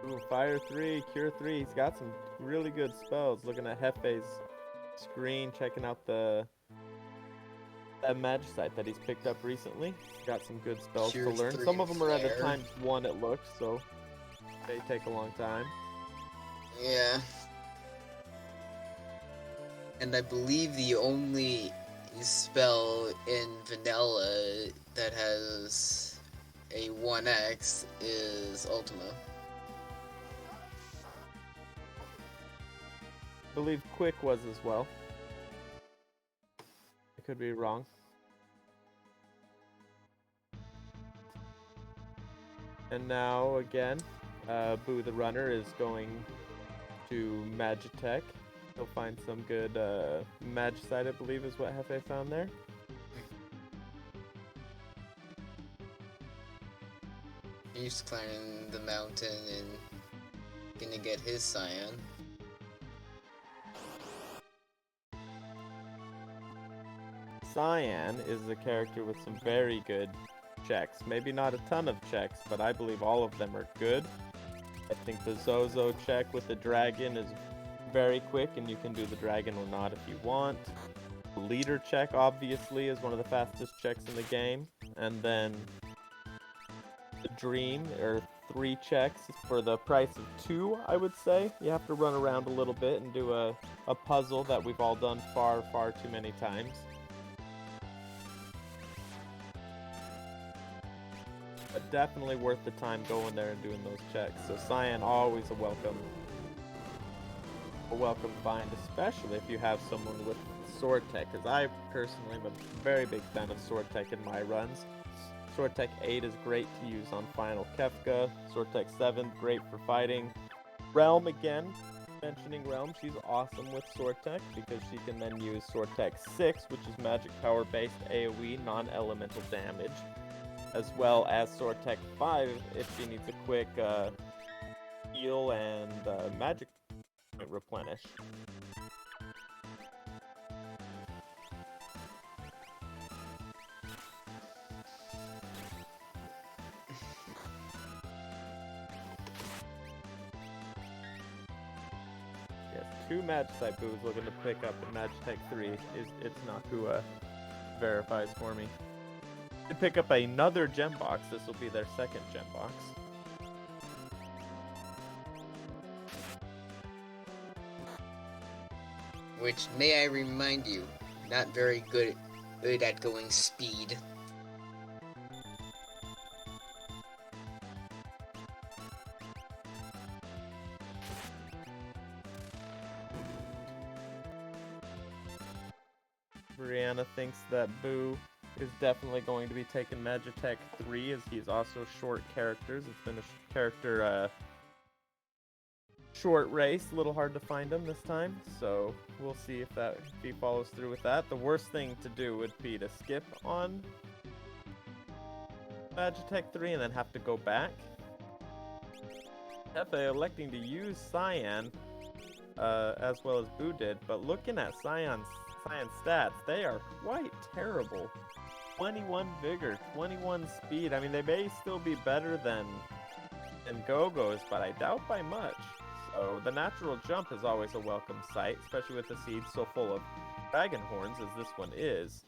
Ooh, Fire 3, Cure 3. He's got some really good spells. Looking at Hefe's screen, checking out that Magicite that he's picked up recently. He's got some good spells Cure to learn. 3 Some of them are at a Flare. ×1 it looks, so they take a long time. Yeah. And I believe the only spell in vanilla that has a 1x is Ultima. I believe Quick was as well. I could be wrong. And now again, Boo the Runner is going to Magitech. He'll find some good Magicite, I believe is what Hefe found there. He's climbing the mountain and gonna get his Cyan. Cyan is a character with some very good checks. Maybe not a ton of checks, but I believe all of them are good. I think the Zozo check with the dragon is very quick, and you can do the dragon or not if you want. The leader check, obviously, is one of the fastest checks in the game. And then the dream, or 3 checks for the price of 2, I would say. You have to run around a little bit and do a puzzle that we've all done far, far too many times. But definitely worth the time going there and doing those checks. So Cyan, always a welcome find, especially if you have someone with Sword Tech, because I personally am a very big fan of Sword Tech in my runs. Sword Tech 8 is great to use on Final Kefka. Sword Tech 7, great for fighting. Realm, again, mentioning Realm, she's awesome with Sword Tech because she can then use Sword Tech 6, which is magic power based AoE, non-elemental damage, as well as Sword Tech 5 if she needs a quick heal and magic point replenish. Yes, 2 Magicite Boos looking to pick up in Magitech 3. It's not who verifies for me. To pick up another gem box, this will be their second gem box. Which, may I remind you, not very good at going speed. Brianna thinks that Boo is definitely going to be taking Magitech 3 as he's also short characters. It's been a character short race, a little hard to find him this time, so we'll see if he follows through with that. The worst thing to do would be to skip on Magitech 3 and then have to go back. Hefe electing to use Cyan as well as Boo did, but looking at Cyan's stats, they are quite terrible. 21 vigor, 21 speed. I mean, they may still be better than Go-Go's, but I doubt by much. So the natural jump is always a welcome sight, especially with the seeds so full of dragon horns as this one is.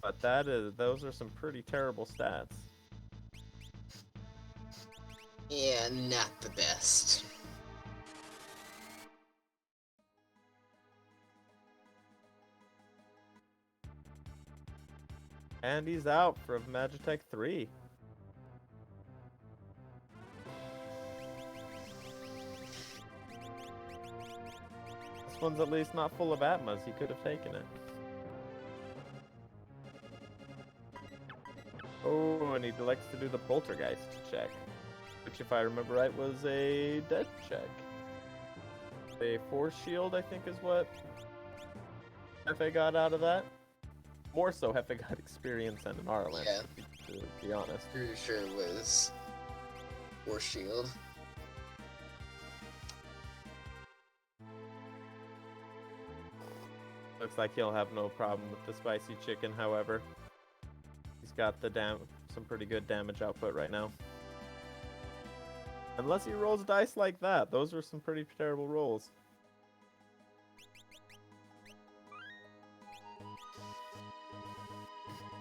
But those are some pretty terrible stats. Yeah, not the best. And he's out for Magitech 3. This one's at least not full of Atmas. He could have taken it. Oh, and he elects to do the Poltergeist check, which, if I remember right, was a dead check. A force shield, I think, is what Hefe got out of that. More so, Hefe got experience and an Arlen, Yeah. to be honest. Pretty sure it was Force Shield. Looks like he'll have no problem with the spicy chicken, however. He's got some pretty good damage output right now. Unless he rolls dice like that. Those are some pretty terrible rolls.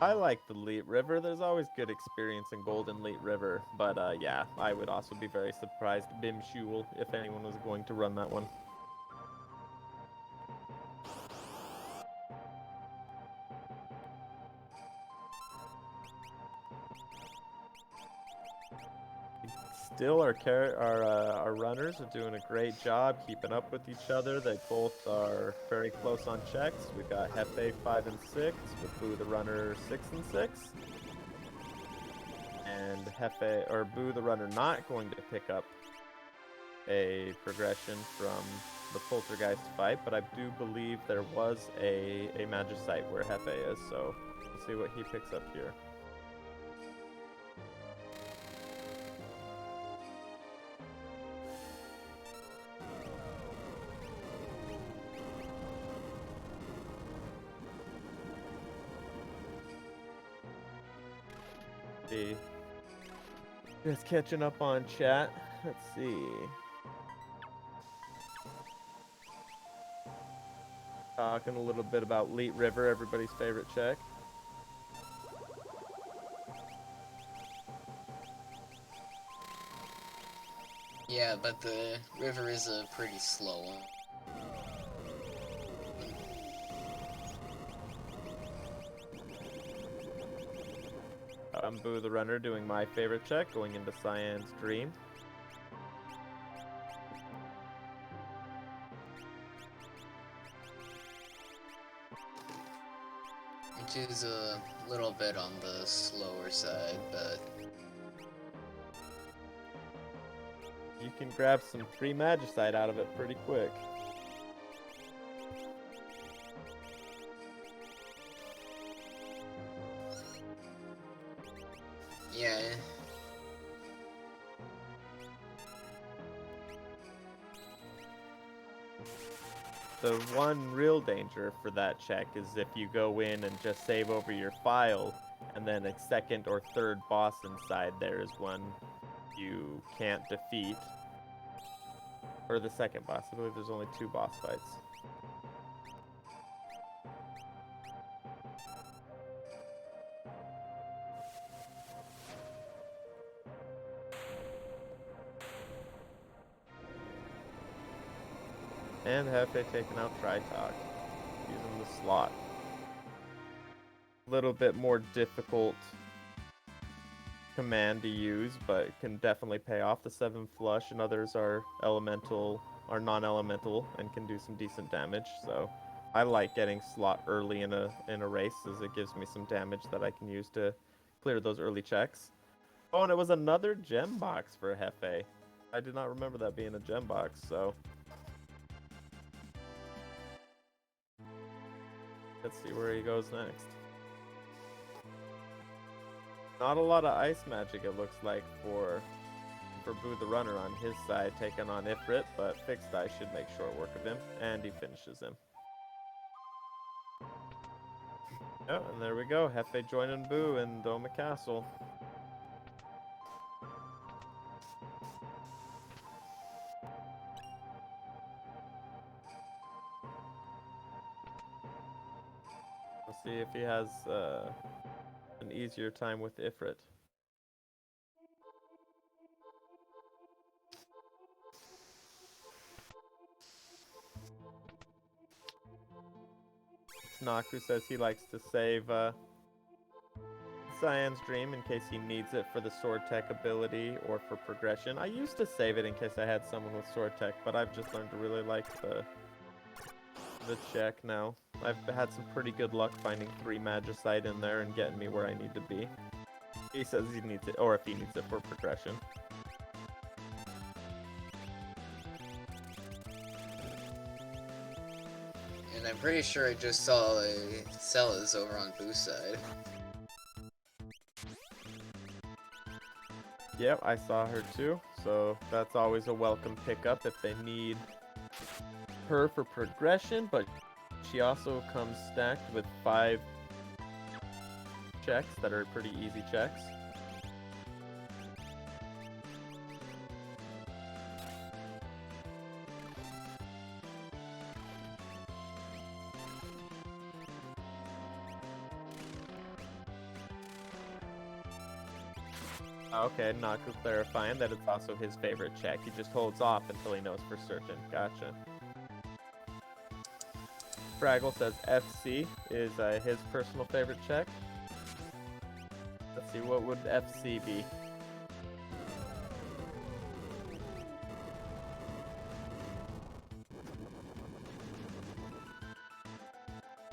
I like the Leet River. There's always good experience in Golden Leet River. But yeah, I would also be very surprised Bim Shul if anyone was going to run that one. Still, our runners are doing a great job keeping up with each other. They both are very close on checks. We got Hefe 5 and 6, with Boo the runner 6 and 6, and Boo the runner not going to pick up a progression from the Poltergeist fight, but I do believe there was a Magicite where Hefe is, so we'll see what he picks up here. Just catching up on chat. Let's see. Talking a little bit about Leet River, everybody's favorite check. Yeah, but the river is a pretty slow one. I'm Boo the runner doing my favorite check, going into Cyan's Dream. Which is a little bit on the slower side, but You can grab some 3 Magicite out of it pretty quick. yeah. The one real danger for that check is if you go in and just save over your file, and then a second or third boss inside there is one you can't defeat. Or the second boss. I believe there's only 2 boss fights. And Hefe taking out Tritalk, using the slot. A little bit more difficult command to use, but it can definitely pay off. The 7 flush and others are non-elemental and can do some decent damage, so I like getting slot early in a race, as it gives me some damage that I can use to clear those early checks. Oh, and it was another gem box for Hefe. I did not remember that being a gem box, so let's see where he goes next. Not a lot of ice magic, it looks like, for Boo the Runner on his side, taking on Ifrit, but Fixed Eye should make short work of him, and he finishes him. Oh, and there we go. Hefe joining Boo in Doma Castle. We'll see if he has an easier time with Ifrit. Naku says he likes to save Cyan's Dream in case he needs it for the sword tech ability or for progression. I used to save it in case I had someone with sword tech, but I've just learned to really like the check now. I've had some pretty good luck finding 3 Magicite in there and getting me where I need to be. He says he needs it, or if he needs it for progression. And I'm pretty sure I just saw Cella's over on Boo's side. Yep, I saw her too, so that's always a welcome pickup if they need her for progression, but she also comes stacked with 5 checks that are pretty easy checks. Okay, Naku clarifying that it's also his favorite check. He just holds off until he knows for certain. Gotcha. Fraggle says FC is his personal favorite check. Let's see, what would FC be?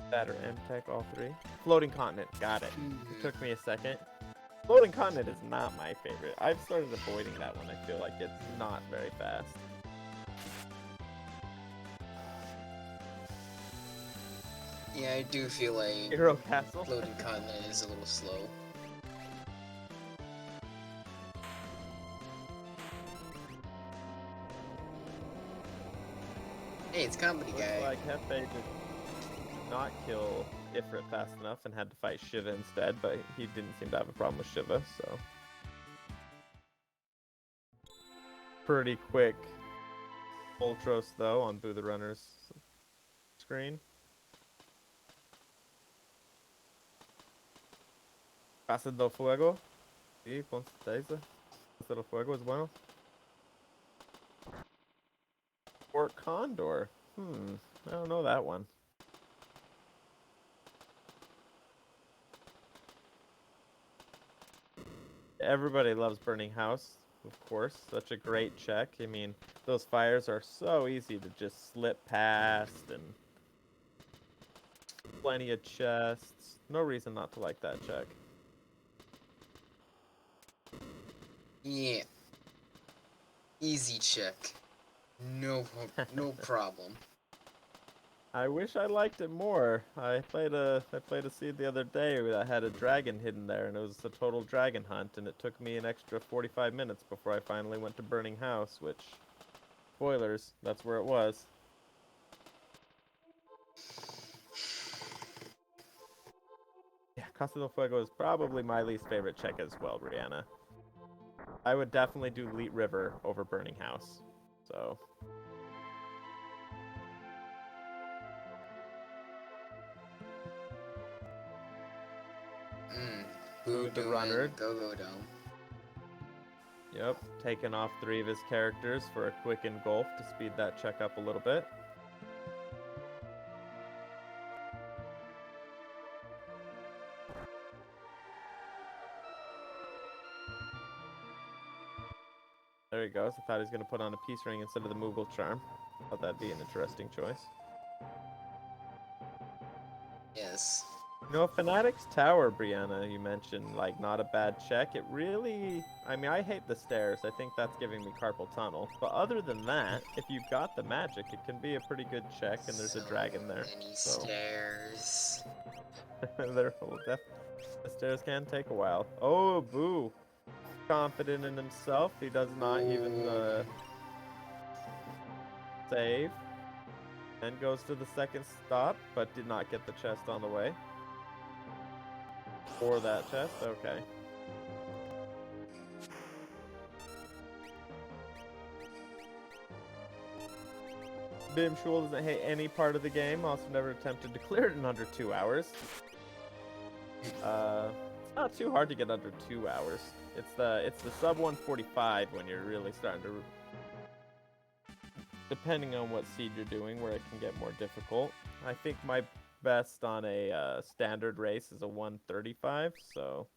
That or M-Tech, all 3. Floating Continent, got it. It took me a second. Floating Continent is not my favorite. I've started avoiding that one. I feel like it's not very fast. Yeah, I do feel like Hero Castle? Floating Continent is a little slow. Hey, it's Comedy Looks Guy. like Hefe did not kill Ifrit fast enough and had to fight Shiva instead, but he didn't seem to have a problem with Shiva, so. Pretty quick Ultros, though, on Boo the Runner's screen. Casa del Fuego. Sí, ponte esa. Casa del Fuego es bueno. Fort Condor. I don't know that one. Everybody loves Burning House, of course. Such a great check. I mean, those fires are so easy to just slip past, and plenty of chests. No reason not to like that check. Yeah. Easy check. No problem. I wish I liked it more. I played a seed the other day that had a dragon hidden there, and it was a total dragon hunt, and it took me an extra 45 minutes before I finally went to Burning House, which, spoilers, that's where it was. Yeah, Casa del Fuego is probably my least favorite check as well, Brianna. I would definitely do Leet River over Burning House, so. Boo the runner. Go Dome. Yep, taking off 3 of his characters for a quick engulf to speed that check up a little bit. There he goes. I thought he was going to put on a peace ring instead of the Moogle charm. Thought that'd be an interesting choice. You know, Fanatic's Tower, Brianna, you mentioned, like, not a bad check. It really, I mean, I hate the stairs. I think that's giving me carpal tunnel. But other than that, if you've got the magic, it can be a pretty good check, and there's a So dragon there. many So, stairs. the stairs can take a while. Oh, Boo. Confident in himself. He does not even Ooh. save. And goes to the second stop, but did not get the chest on the way. For that chest, okay. Bim Shul doesn't hate any part of the game. Also never attempted to clear it in under 2 hours. It's not too hard to get under 2 hours. It's the sub 145 when you're really starting to, depending on what seed you're doing, where it can get more difficult. I think my best on a standard race is a 135, so.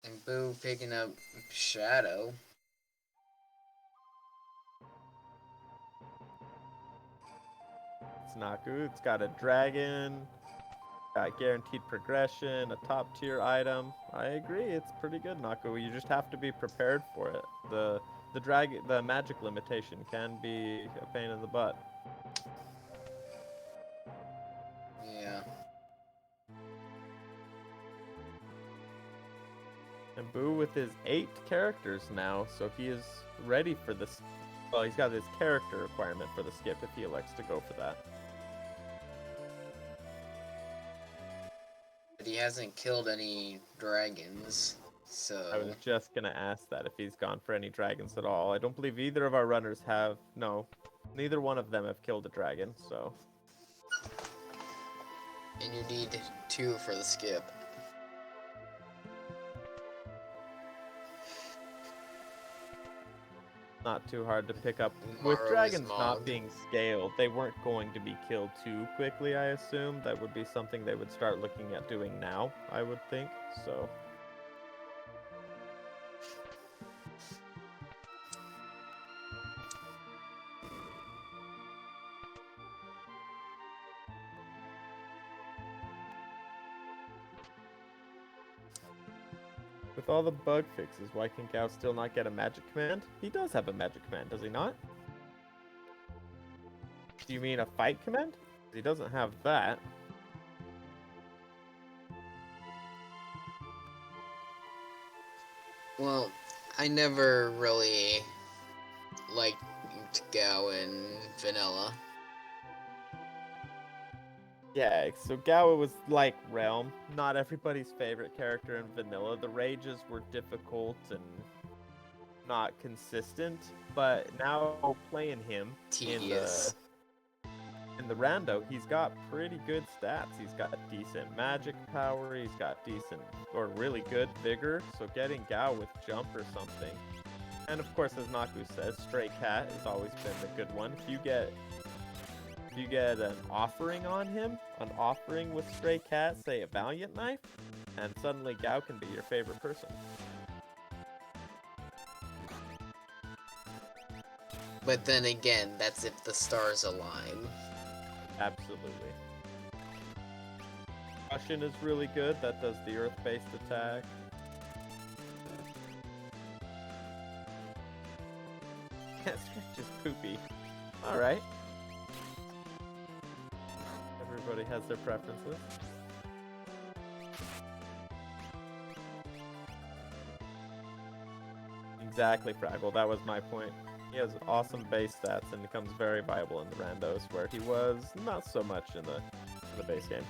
And Boo picking up Shadow. It's not good. It's got a dragon, got guaranteed progression, a top tier item. I agree, it's pretty good, Naku. You just have to be prepared for it. The magic limitation can be a pain in the butt. Yeah. And Boo with his 8 characters now, so he is ready for this. Well, he's got his character requirement for the skip if he elects to go for that. But he hasn't killed any dragons, so... I was just gonna ask that if he's gone for any dragons at all. I don't believe either of our runners have. No, neither one of them have killed a dragon, so. And you need 2 for the skip. Not too hard to pick up. With Tomorrow dragons is not Mog. being scaled, they weren't going to be killed too quickly, I assume. That would be something they would start looking at doing now, I would think, so. With all the bug fixes, why can Gao still not get a magic command? He does have a magic command, does he not? Do you mean a fight command? He doesn't have that. Well, I never really liked Gao in Vanilla. Yeah, so Gao was like Realm. Not everybody's favorite character in Vanilla. The rages were difficult and not consistent, but now playing him Tedious. in the rando, he's got pretty good stats. He's got decent magic power, he's got decent or really good vigor, so getting Gao with jump or something. And of course, as Naku says, Stray Cat has always been the good one. If you get an offering on him, an offering with Stray Cat, say a Valiant Knife, and suddenly Gao can be your favorite person. But then again, that's if the stars align. Absolutely. Russian is really good. That does the earth-based attack. Stretch is poopy. Alright. Everybody has their preferences. Exactly, Fraggle. That was my point. He has awesome base stats and becomes very viable in the randos, where he was not so much in the base game.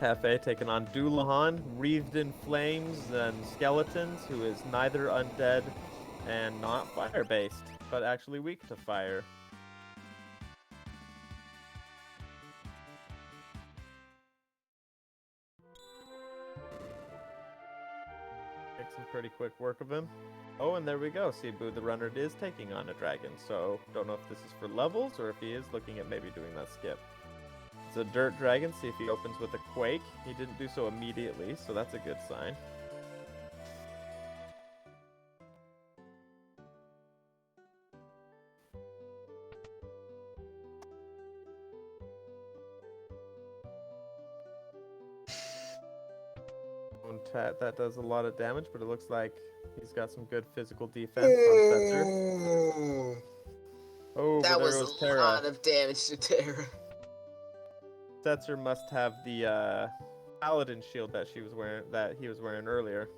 Hefe taking on Doulahan, wreathed in flames and skeletons, who is neither undead and not fire-based, but actually weak to fire. Make some pretty quick work of him. Oh, and there we go. See, Boo the Runner is taking on a dragon, so don't know if this is for levels or if he is looking at maybe doing that skip. It's a dirt dragon. See if he opens with a quake. He didn't do so immediately, so that's a good sign. That does a lot of damage, but it looks like he's got some good physical defense on Setzer. Oh, that but there was goes a Terra. lot of damage to Terra. Setzer must have the paladin shield that he was wearing earlier.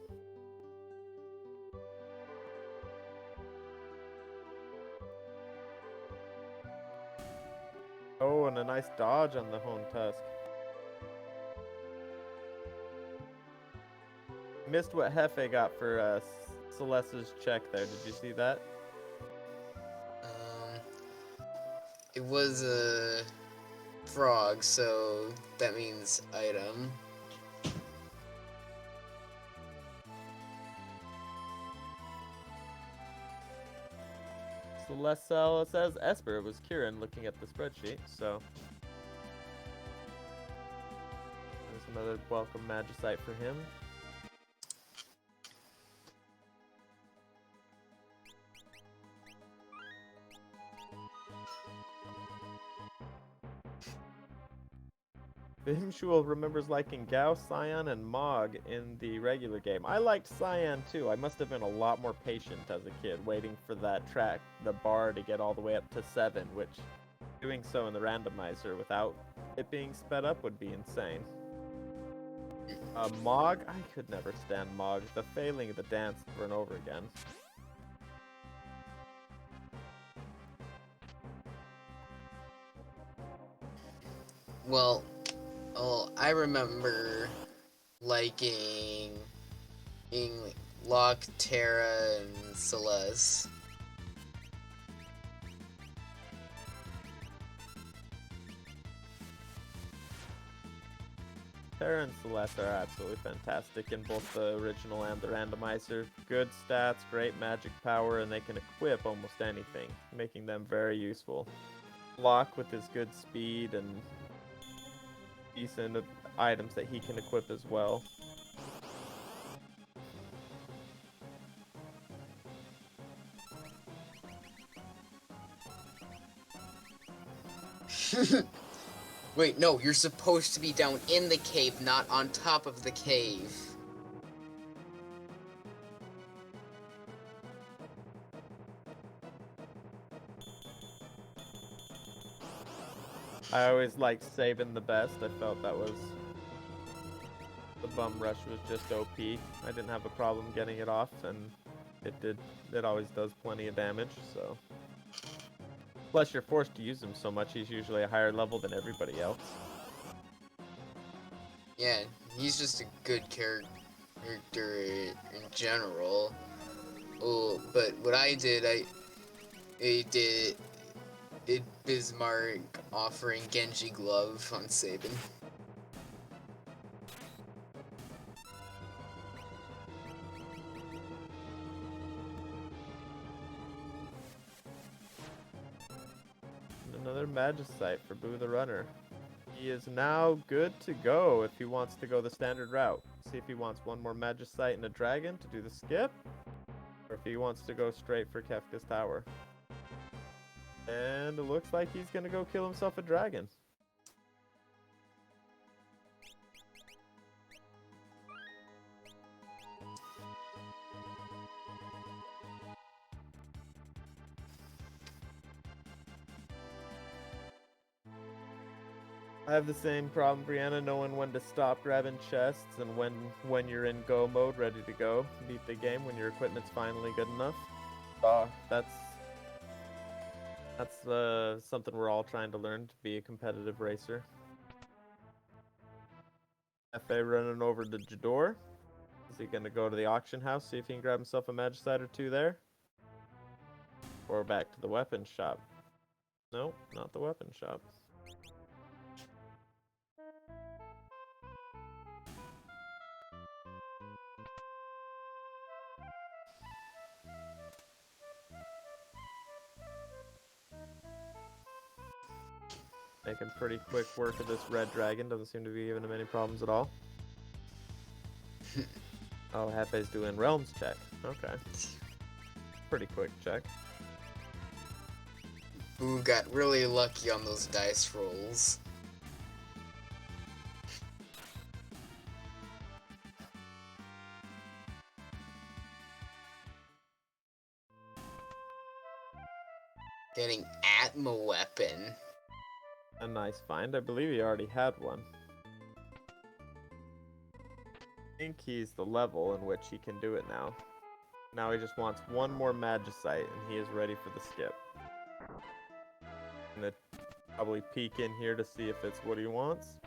Oh, and a nice dodge on the Hone Tusk. Missed what Hefe got for Celeste's check there. Did you see that? It was a frog, so that means item. Celeste says Esper. It was Kieran looking at the spreadsheet, so there's another welcome Magicite for him. Vimshul remembers liking Gao, Cyan, and Mog in the regular game. I liked Cyan too. I must have been a lot more patient as a kid, waiting for that the bar to get all the way up to 7, which doing so in the randomizer without it being sped up would be insane. Mog, I could never stand Mog. The failing of the dance over and over again. Well, I remember liking Locke, Terra, and Celeste. Terra and Celeste are absolutely fantastic in both the original and the randomizer. Good stats, great magic power, and they can equip almost anything, making them very useful. Locke with his good speed and decent items that he can equip as well. Wait, no, you're supposed to be down in the cave, not on top of the cave. I always liked saving the best. I felt that was... The bum rush was just OP. I didn't have a problem getting it off, and it always does plenty of damage, so... Plus, you're forced to use him so much, he's usually a higher level than everybody else. Yeah, he's just a good character in general. Oh, but what I did Bismarck offering Genji glove on Sabin. Another Magicite for Boo the Runner. He is now good to go if he wants to go the standard route. See if he wants one more Magicite and a dragon to do the skip, or if he wants to go straight for Kefka's Tower. And it looks like he's gonna go kill himself a dragon. I have the same problem, Brianna, knowing when to stop grabbing chests and when you're in go mode, ready to go, beat the game when your equipment's finally good enough. That's something we're all trying to learn to be a competitive racer. FA running over to Jador. Is he gonna go to the auction house, see if he can grab himself a Magicite or two there? Or back to the weapon shop? Nope, not the weapon shop. Making pretty quick work of this red dragon. Doesn't seem to be giving him any problems at all. Oh, Hefe's doing realms check. Okay. Pretty quick check. Boo got really lucky on those dice rolls. Getting Atma weapon. A nice find. I believe he already had one. I think he's the level in which he can do it now. Now he just wants one more Magicite, and he is ready for the skip. I'm gonna probably peek in here to see if it's what he wants.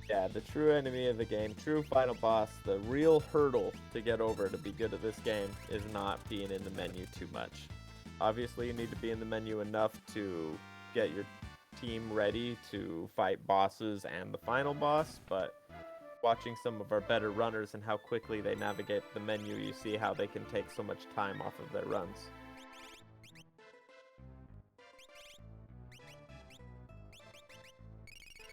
Yeah, the true enemy of the game, true final boss, the real hurdle to get over to be good at this game is not being in the menu too much. Obviously, you need to be in the menu enough to get your team ready to fight bosses and the final boss, but watching some of our better runners and how quickly they navigate the menu, you see how they can take so much time off of their runs.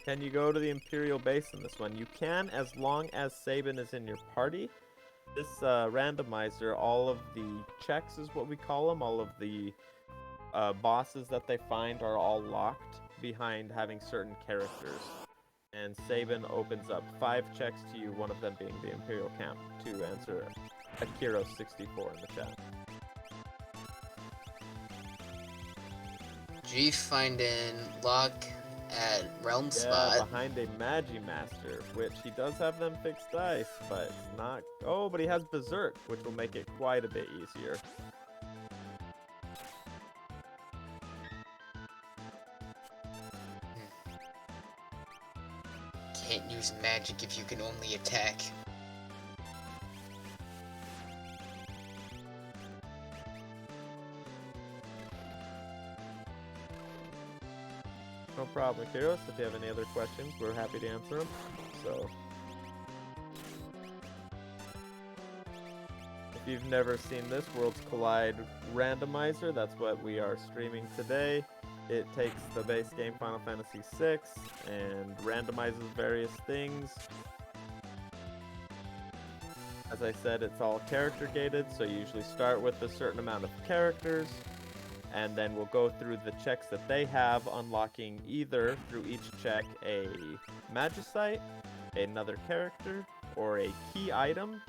Can you go to the Imperial base in this one? You can, as long as Sabin is in your party. This randomizer, all of the checks is what we call them, all of the bosses that they find are all locked behind having certain characters. And Sabin opens up 5 checks to you, one of them being the Imperial camp, to answer Akiro64 in the chat. G finding lock at Realm Yeah, Spot. behind a Magimaster, which he does have them fixed dice, but it's not... Oh, but he has Berserk, which will make it quite a bit easier. Can't use magic if you can only attack. No problem, Kiros. If you have any other questions, we're happy to answer them. So, if you've never seen this Worlds Collide randomizer, that's what we are streaming today. It takes the base game Final Fantasy VI and randomizes various things. As I said, it's all character gated, so you usually start with a certain amount of characters, and then we'll go through the checks that they have, unlocking either through each check a Magicite, another character, or a key item,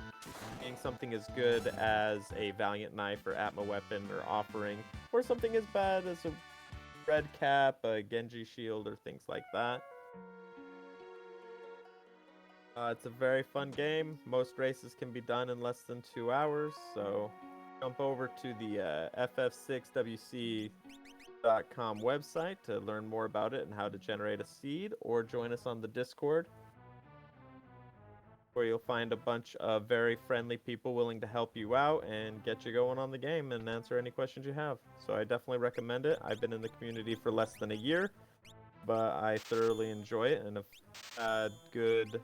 being something as good as a Valiant Knife or Atma Weapon or Offering, or something as bad as a Red Cap, a Genji Shield, or things like that. It's a very fun game. Most races can be done in less than 2 hours, so jump over to the FF6WC.com website to learn more about it and how to generate a seed, or join us on the Discord, where you'll find a bunch of very friendly people willing to help you out and get you going on the game and answer any questions you have. So I definitely recommend it. I've been in the community for less than a year, but I thoroughly enjoy it and have had good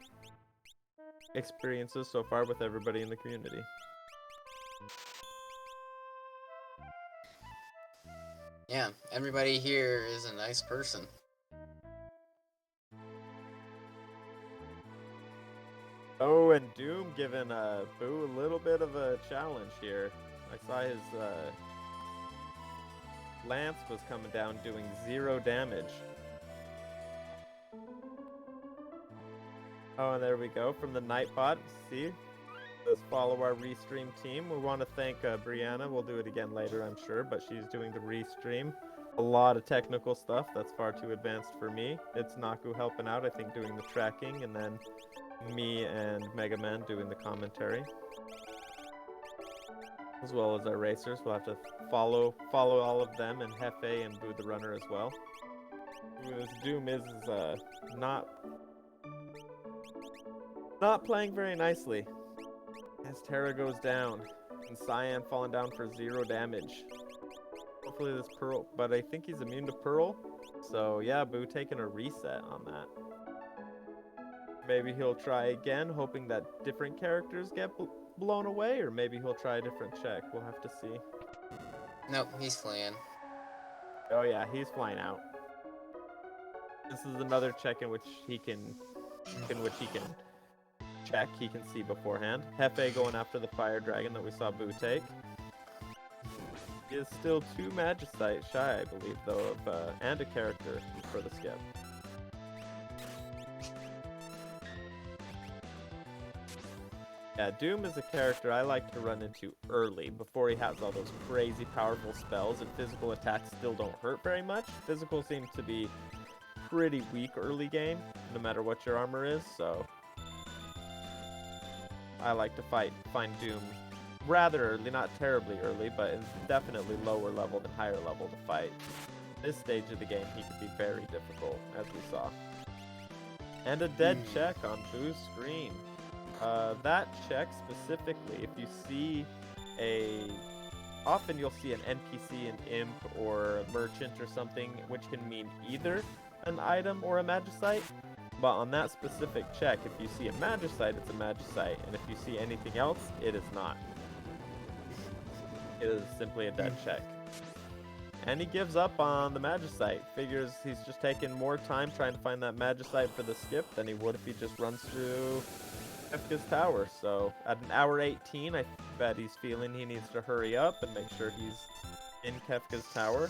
experiences so far with everybody in the community. Yeah, everybody here is a nice person. Oh, and Doom giving Boo a little bit of a challenge here. I saw his lance was coming down doing 0 damage. Oh, and there we go from the Nightbot. See? Let's follow our restream team. We want to thank Brianna. We'll do it again later, I'm sure, but she's doing the restream. A lot of technical stuff that's far too advanced for me. It's Naku helping out, I think, doing the tracking, and then me and Mega Man doing the commentary, as well as our racers. We'll have to follow all of them, and Hefe and Boo the Runner as well. This Doom is not playing very nicely, as Terra goes down, and Cyan falling down for 0 damage. Hopefully this Pearl, but I think he's immune to Pearl, so yeah, Boo taking a reset on that. Maybe he'll try again, hoping that different characters get blown away, or maybe he'll try a different check. We'll have to see. Nope, he's flying. Oh yeah, he's flying out. This is another check in which he can check. He can see beforehand. Hefe going after the fire dragon that we saw Boo take. He is still 2 Magicite shy, I believe, though, of and a character for the skip. Yeah, Doom is a character I like to run into early, before he has all those crazy powerful spells, and physical attacks still don't hurt very much. Physical seems to be pretty weak early game, no matter what your armor is, so I like to find Doom rather early, not terribly early, but it's definitely lower level than higher level to fight. This stage of the game, he could be very difficult, as we saw. And a dead check on Boo's screen. That check specifically, if you see often you'll see an NPC, an imp, or a merchant or something, which can mean either an item or a Magicite. But on that specific check, if you see a Magicite, it's a Magicite, and if you see anything else, it is not. It is simply a dead check. And he gives up on the Magicite. Figures he's just taking more time trying to find that Magicite for the skip than he would if he just runs through Kefka's tower. So at an hour 18, I bet he's feeling he needs to hurry up and make sure he's in Kefka's tower.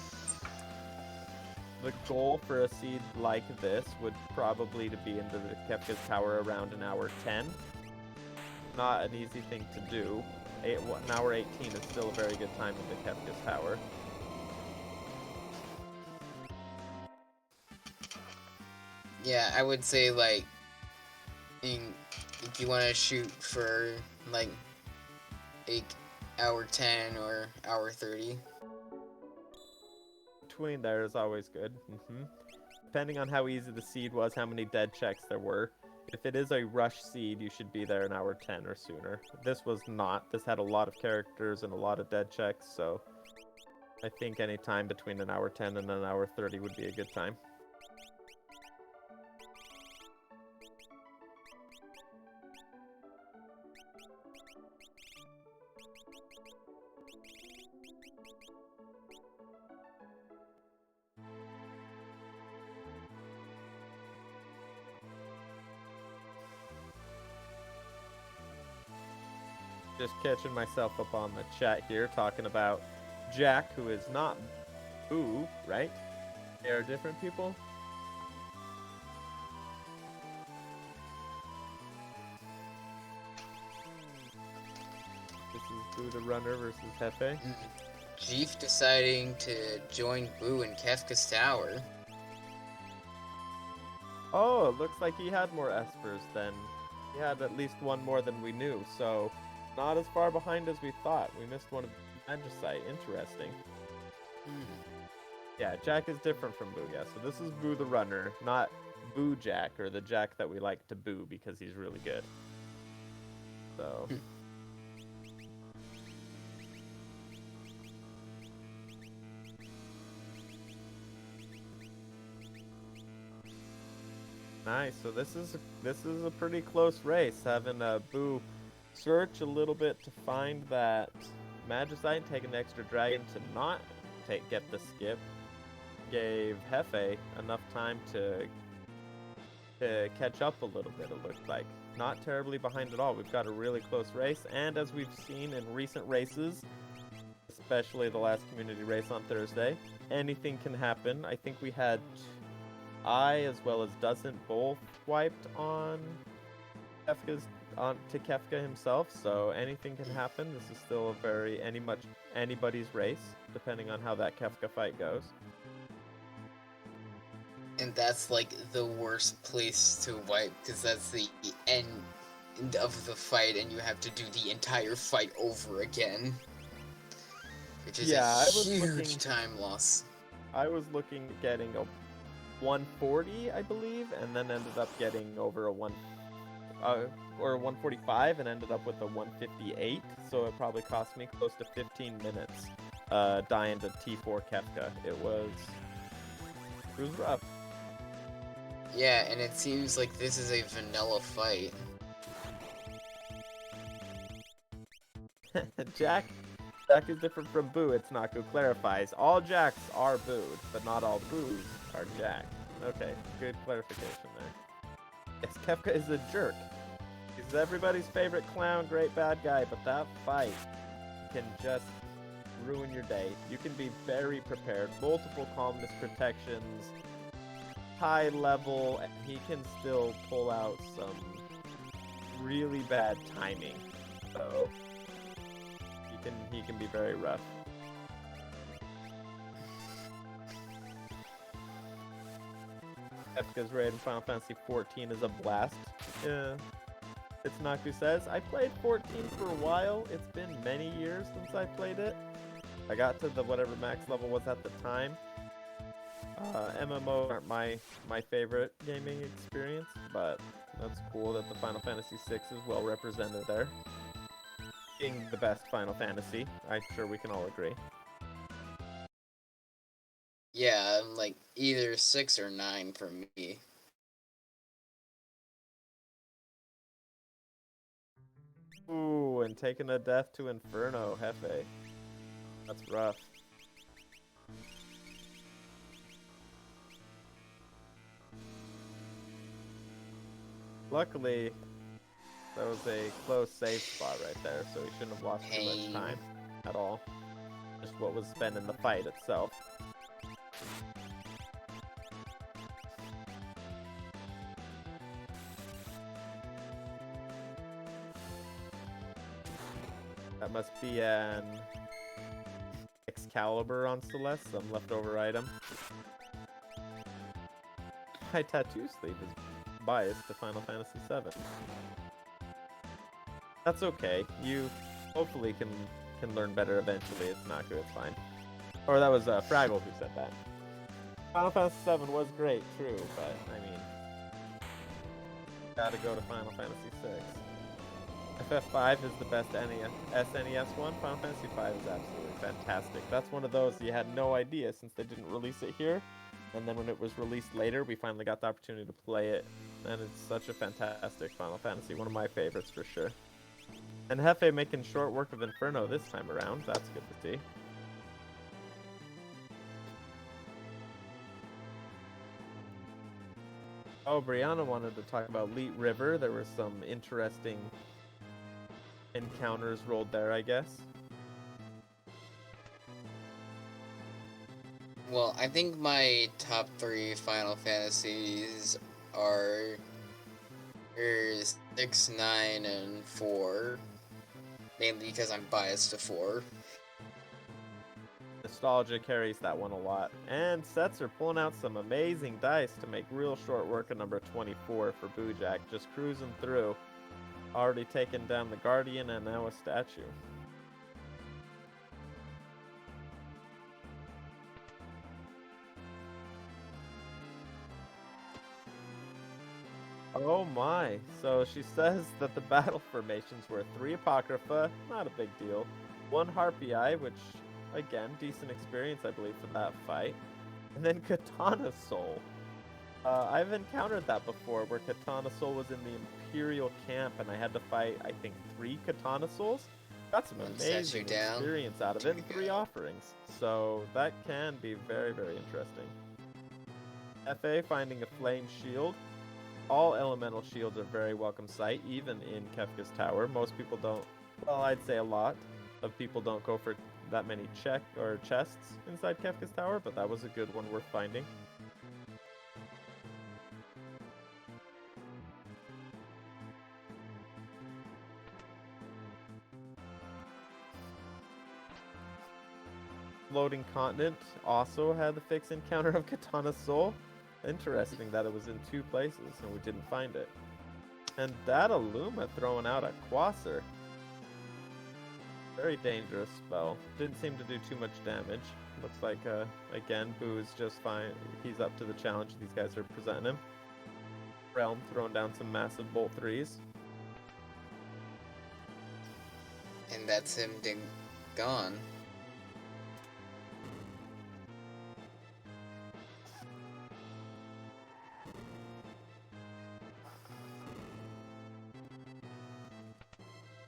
The goal for a seed like this would probably to be into the Kefka's tower around an hour 10. Not an easy thing to do. An hour 18 is still a very good time into Kefka's tower. Yeah, I would say, like, if you want to shoot for, like, hour 10 or hour 30. Between there is always good. Depending on how easy the seed was, how many dead checks there were. If it is a rush seed, you should be there an hour 10 or sooner. This was not. This had a lot of characters and a lot of dead checks, so I think any time between an hour 10 and an hour 30 would be a good time. Just catching myself up on the chat here, talking about Jack, who is not Boo, right? They are different people. This is Boo the Runner versus Hefe. Jeef deciding to join Boo in Kefka's tower. Oh, it looks like he had more espers than... He had at least one more than we knew, so... Not as far behind as we thought. We missed one of Magicite. Interesting. Yeah, Jack is different from Boo, yeah. So this is Boo the Runner, not Boo Jack, or the Jack that we like to boo because he's really good. So... Nice. So this is a pretty close race. Having Boo search a little bit to find that Magicite and take an extra dragon to not get the skip gave Hefe enough time to catch up a little bit, it looked like. Not terribly behind at all. We've got a really close race, and as we've seen in recent races, especially the last community race on Thursday, anything can happen. I think we had as well as Doesn't both wiped on to Kefka himself, so anything can happen. This is still a very anybody's race, depending on how that Kefka fight goes. And that's like the worst place to wipe, because that's the end of the fight, and you have to do the entire fight over again, which is a huge time loss. I was looking at getting a 140, I believe, and then ended up getting over a 145 and ended up with a 158, so it probably cost me close to 15 minutes dying to T4 Kefka. It was rough. Yeah, and it seems like this is a vanilla fight. Jack Jack is different from Boo, it's Naku clarifies. All Jacks are booed, but not all boos are Jack. Okay, good clarification there. Yes, Kefka is a jerk. He's everybody's favorite clown, great bad guy, but that fight can just ruin your day. You can be very prepared, multiple calmness protections, high level, and he can still pull out some really bad timing. So he can be very rough. Kefka's raid in Final Fantasy 14 is a blast. It's Naku says, I played 14 for a while. It's been many years since I played it. I got to the whatever max level was at the time. MMOs aren't my favorite gaming experience, but that's cool that the Final Fantasy 6 is well represented there. Being the best Final Fantasy, I'm sure we can all agree. Yeah, like either 6 or 9 for me. Ooh, and taking a death to Inferno, Hefe. That's rough. Luckily, that was a close save spot right there, so he shouldn't have lost too much time at all. Just what was spent in the fight itself. That must be an Excalibur on Celeste, some leftover item. My tattoo sleeve is biased to Final Fantasy VII. That's okay. You hopefully can learn better eventually. It's not good. It's fine. Or that was Fraggle who said that. Final Fantasy VII was great, true, but I mean, gotta go to Final Fantasy VI. FF5 is the best SNES one. Final Fantasy V is absolutely fantastic. That's one of those you had no idea since they didn't release it here. And then when it was released later, we finally got the opportunity to play it. And it's such a fantastic Final Fantasy. One of my favorites for sure. And Hefe making short work of Inferno this time around. That's good to see. Oh, Brianna wanted to talk about Leet River. There were some interesting encounters rolled there, I guess. Well, I think my top 3 Final Fantasies are 6, 9, and 4. Mainly because I'm biased to 4. Nostalgia carries that one a lot. And sets are pulling out some amazing dice to make real short work of number 24 for Boojak. Just cruising through. Already taken down the Guardian and now a statue. Oh my. So she says that the battle formations were 3 Apocrypha, not a big deal. 1 Harpy Eye, which, again, decent experience, I believe, for that fight. And then Katana Soul. I've encountered that before, where Katana Soul was in the Imperial camp, and I had to fight, I think, 3 Katana Souls. Got some amazing experience out of it, and 3 offerings. So that can be very, very interesting. FA finding a flame shield. All elemental shields are very welcome sight, even in Kefka's Tower. Most people don't, well, I'd say a lot of people don't go for that many chests inside Kefka's Tower, but that was a good one worth finding. Floating Continent also had the fixed encounter of Katana Soul. Interesting that it was in 2 places and we didn't find it. And Data Luma throwing out a Quasar. Very dangerous spell. Didn't seem to do too much damage. Looks like, again, Boo's just fine. He's up to the challenge these guys are presenting him. Realm throwing down some massive Bolt 3s. And that's him gone.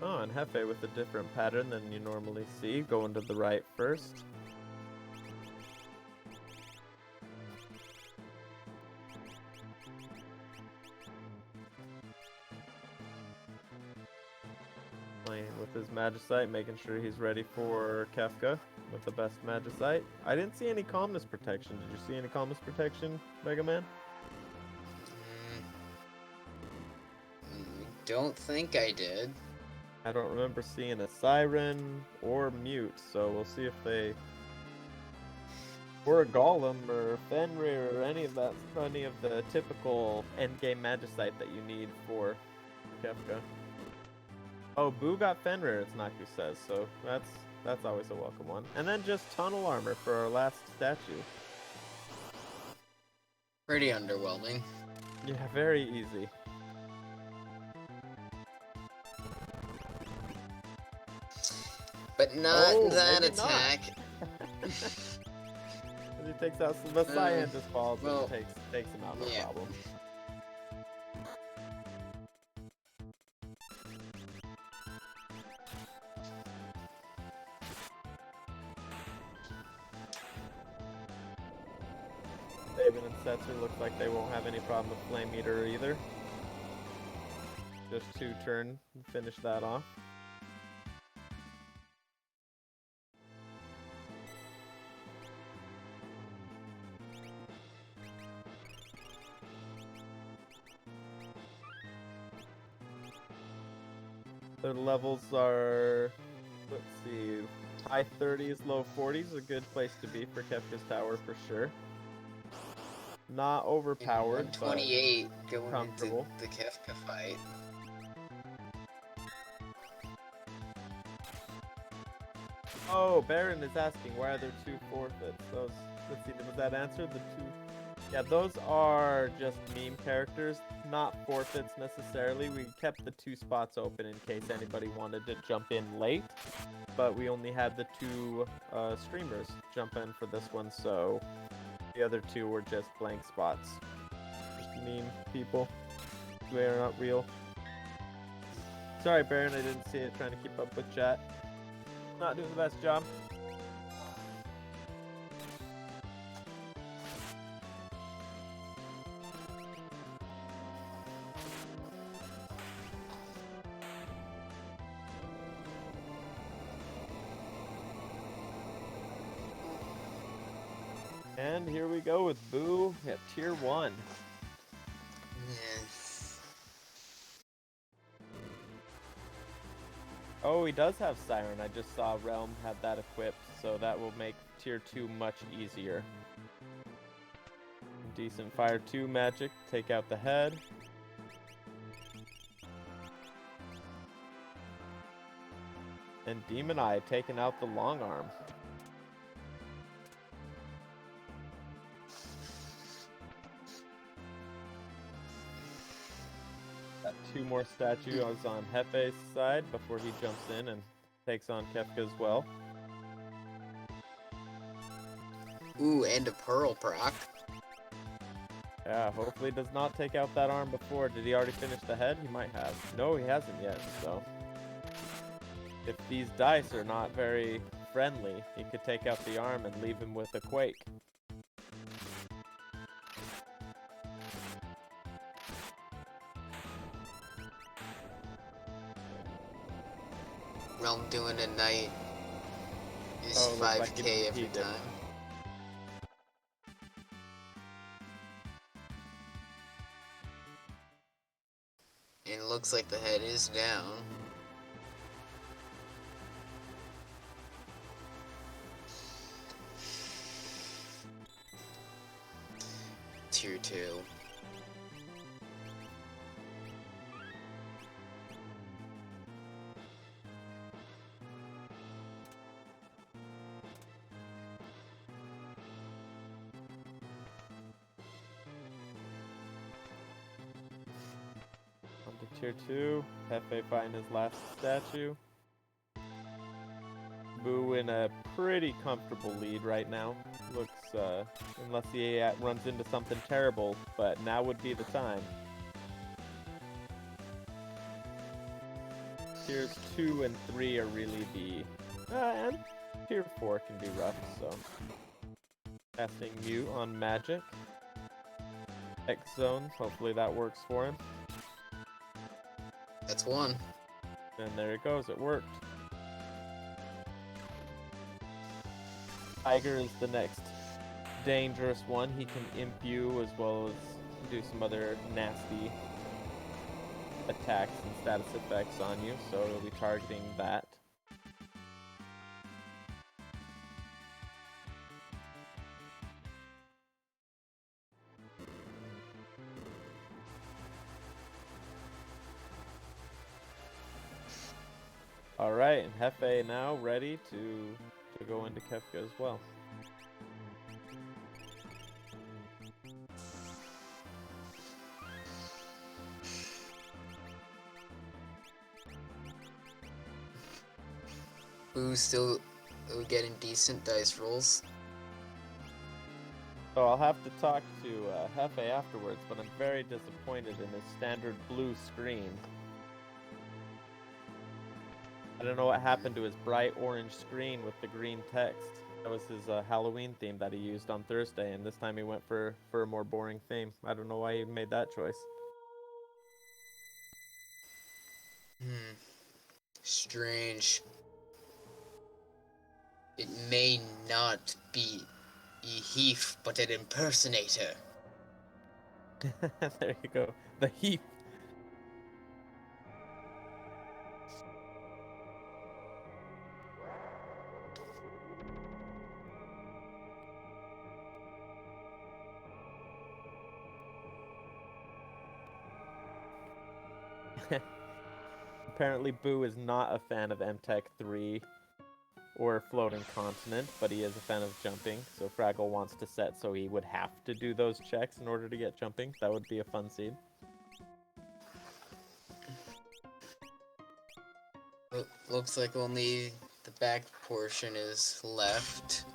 Oh, and Hefe with a different pattern than you normally see. Going to the right first. Playing with his Magicite, making sure he's ready for Kefka with the best Magicite. I didn't see any Calmness Protection. Did you see any Calmness Protection, Mega Man? Don't think I did. I don't remember seeing a Siren or Mute, so we'll see if they... Or a Golem, or Fenrir, or any of the typical endgame Magicite that you need for Kefka. Oh, Boo got Fenrir, it's Naku says, so that's always a welcome one. And then just Tunnel Armor for our last statue. Pretty underwhelming. Yeah, very easy. But not that maybe attack. He takes out the Cyan just falls well, and takes him out, no problem. David and Setzer looks like they won't have any problem with Flame Eater either. Just 2 turn, finish that off. Their levels are, let's see, high 30s, low 40s, a good place to be for Kefka's Tower for sure. Not overpowered, 128 but going comfortable. into the Kefka fight. Oh, Baron is asking why are there 2 forfeits? Those, let's see, was that answered? The 2? Yeah, those are just meme characters, not forfeits necessarily. We kept the 2 spots open in case anybody wanted to jump in late, but we only had the 2 streamers jump in for this one, so the other 2 were just blank spots. Just meme people. They are not real. Sorry, Baron, I didn't see it. Trying to keep up with chat. Not doing the best job. And here we go with Boo at tier 1. Yes. Oh, he does have Siren. I just saw Realm had that equipped, so that will make tier 2 much easier. Decent Fire 2 magic, take out the head. And Demon Eye taking out the long arm. Got 2 more statues on Hefe's side before he jumps in and takes on Kefka as well. Ooh, and a Pearl proc. Yeah, hopefully does not take out that arm before. Did he already finish the head? He might have. No, he hasn't yet, so. If these dice are not very friendly, he could take out the arm and leave him with a quake. Realm doing a knight is Oh, looks like 5k every he did. time. And it looks like the head is down. Tier 2. On to tier 2. Hefe find his last statue. Boo in a pretty comfortable lead right now. Looks, unless he runs into something terrible, but now would be the time. Tiers 2 and 3 are really the... and Tier 4 can be rough, so... Casting Mute on Magic. X Zones, hopefully that works for him. That's one. And there it goes, it worked. Tiger is the next dangerous one. He can imp you as well as do some other nasty attacks and status effects on you, so he'll be targeting that. Alright, and Hefe now ready to go into Kefka as well. Who's still getting decent dice rolls? So I'll have to talk to Hefe afterwards, but I'm very disappointed in his standard blue screen. I don't know what happened to his bright orange screen with the green text. That was his Halloween theme that he used on Thursday, and this time he went for a more boring theme. I don't know why he made that choice. Strange. It may not be a Heath, but an impersonator. There you go. The Heath. Apparently Boo is not a fan of MTech 3 or Floating Continent, but he is a fan of jumping, so Fraggle wants to set so he would have to do those checks in order to get jumping. That would be a fun seed. Looks like only the back portion is left.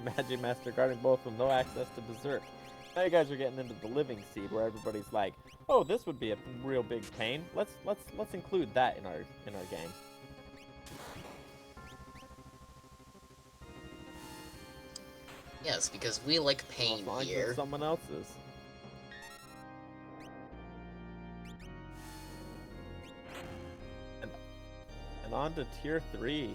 Magimaster guarding both of them, no access to Berserk. Now you guys are getting into the living seed where everybody's like, oh, this would be a real big pain. Let's include that in our game. Yes, because we like pain here. Someone else's. And on to tier 3.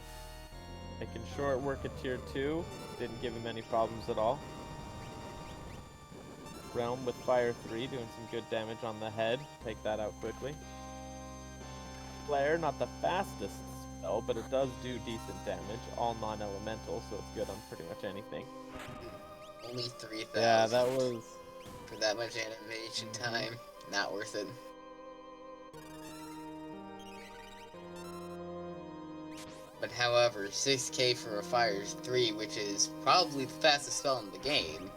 Making short work at tier 2. Didn't give him any problems at all. Realm with Fire 3, doing some good damage on the head. Take that out quickly. Flare, not the fastest spell, but it does do decent damage. All non-elemental, so it's good on pretty much anything. Only 3,000. Yeah, that was... For that much animation time, not worth it. But however, 6k for a Fire 3, which is probably the fastest spell in the game,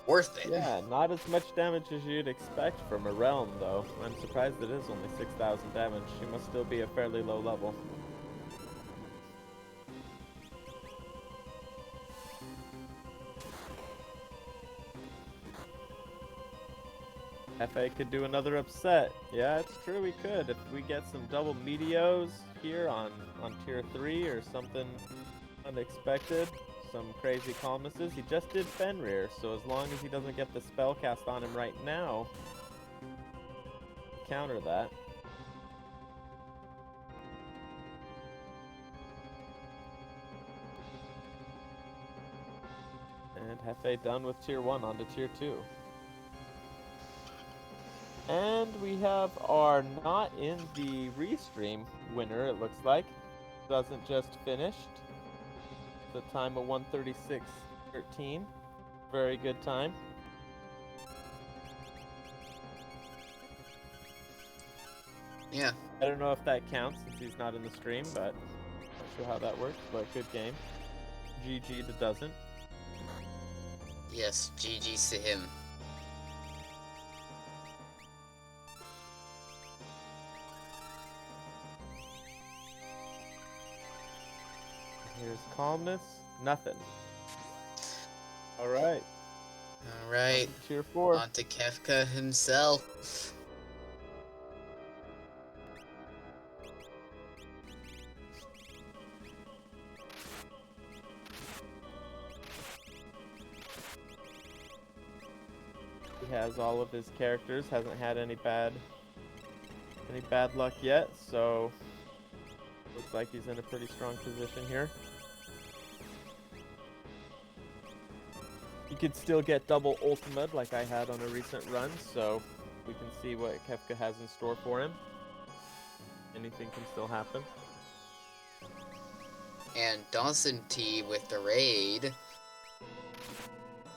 worth it. Yeah, not as much damage as you'd expect from a Realm, though. I'm surprised it is only 6,000 damage. She must still be a fairly low level. FA could do another upset. Yeah, it's true, we could. If we get some double Meteos here on tier 3 or something unexpected, some crazy calmnesses. He just did Fenrir, so as long as he doesn't get the spell cast on him right now, counter that. And Hefe done with tier 1, on to tier 2. And we have our not in the restream winner, it looks like. Doesn't just finished. The time of 1:36:13. Very good time. Yeah. I don't know if that counts since he's not in the stream, but not sure how that works, but good game. GG that doesn't. Yes, GG's to him. Here's calmness. Nothing. All right. All right. Tier 4. On to Kefka himself. He has all of his characters. Hasn't had any bad luck yet. So looks like he's in a pretty strong position here. You could still get double ultimate like I had on a recent run, so we can see what Kefka has in store for him. Anything can still happen. And Dawson T with the raid.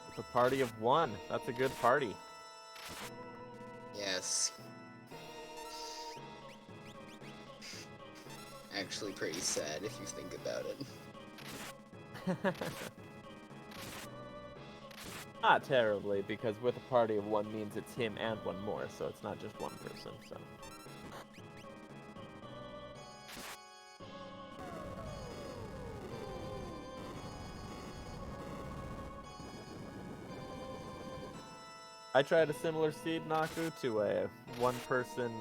It's a party of 1. That's a good party. Yes. Actually pretty sad if you think about it. Not terribly, because with a party of 1 means it's him and 1 more, so it's not just 1 person, so. I tried a similar seed Naku to a 1-person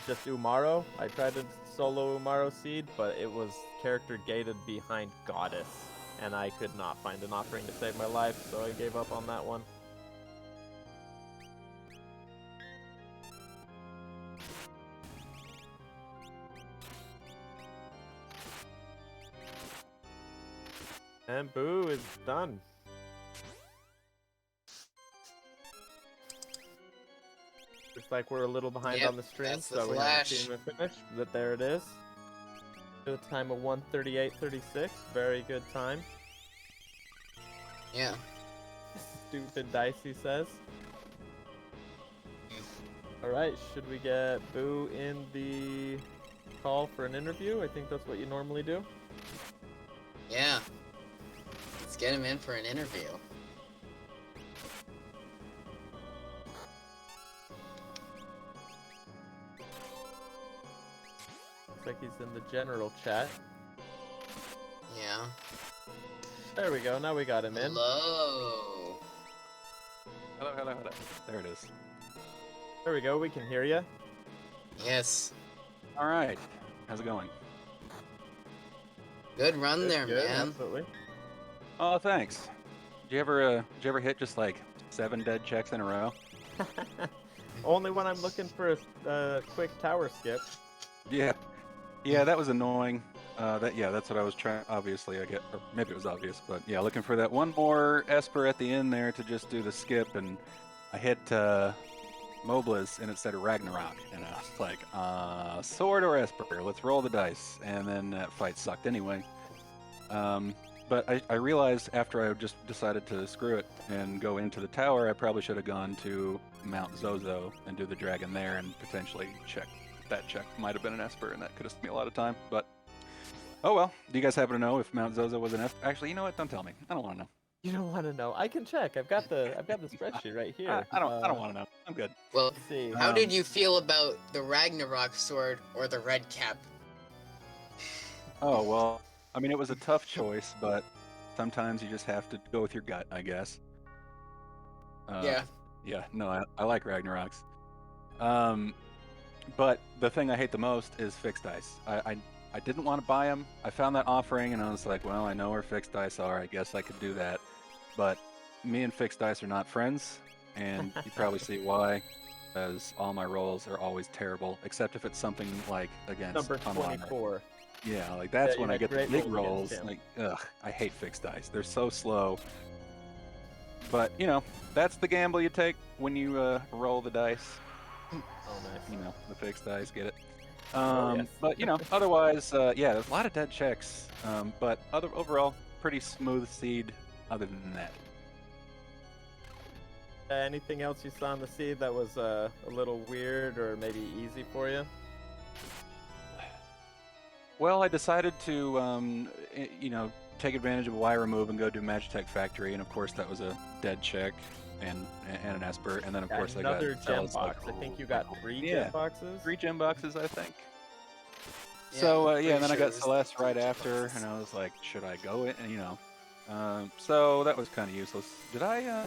just Umaro. I tried a solo Umaro seed, but it was character gated behind Goddess, and I could not find an offering to save my life, so I gave up on that one. And Boo is done. Looks like we're a little behind Yep, on the stream, that's the so we haven't flash. seen the finish. But there it is. The time of 1:38:36. Very good time. Yeah. Stupid dice, he says. Alright, should we get Boo in the call for an interview? I think that's what you normally do. Yeah. Let's get him in for an interview. Looks like he's in the general chat. Yeah. There we go, now we got him in. Hello. Hello. There it is. There we go, we can hear you. Yes. All right. How's it going? Good run there, Good, man. absolutely. Oh, thanks. Did you ever hit just like 7 dead checks in a row? Only when I'm looking for a quick tower skip. Yeah, that was annoying. That's what I was trying. Obviously, or maybe it was obvious, but yeah, looking for that one more Esper at the end there to just do the skip, and I hit Mobliz and it said Ragnarok, and I was like, sword or Esper? Let's roll the dice, and then that fight sucked anyway. But I realized after I just decided to screw it and go into the tower, I probably should have gone to Mount Zozo and do the dragon there and potentially check. That check might have been an Esper, and that could have saved me a lot of time. But oh well. Do you guys happen to know if Mount Zozo was an Esper? Actually, you know what? Don't tell me. I don't want to know. You don't want to know. I can check. I've got the spreadsheet right here. I don't want to know. I'm good. Well, Let's see. how did you feel about the Ragnarok sword or the red cap? Oh well. I mean, it was a tough choice, but sometimes you just have to go with your gut, I guess. Yeah. Yeah. No, I like Ragnaroks. But the thing I hate the most is fixed dice. I didn't want to buy them. I found that offering, and I was like, well, I know where fixed dice are. I guess I could do that. But me and fixed dice are not friends, and you probably see why. Because all my rolls are always terrible, except if it's something like against Number Tunnel Armor. 24. Yeah, like that's Yeah, when you I had get the great big rolls against rolls. him. Like, ugh, I hate fixed dice. They're so slow. But you know, that's the gamble you take when you roll the dice. Oh, nice. You know, the fixed dice, get it. Yes. But you know, otherwise, yeah, there's a lot of dead checks. But overall, pretty smooth seed. Other than that, Anything else you saw in the seed that was a little weird or maybe easy for you? well, I decided to, you know, take advantage of wire remove and go do Magitech Factory, and of course that was a dead check and an Esper, and then of course Another I got gem Zealous box. I Knuckle. think you got 3 Yeah. gem boxes. 3 gem boxes, I think. Yeah, So I'm yeah, and then pretty I sure got it was Celeste the right gem after, boxes. and I was like, should I go in? And you know, So that was kind of useless. Did I?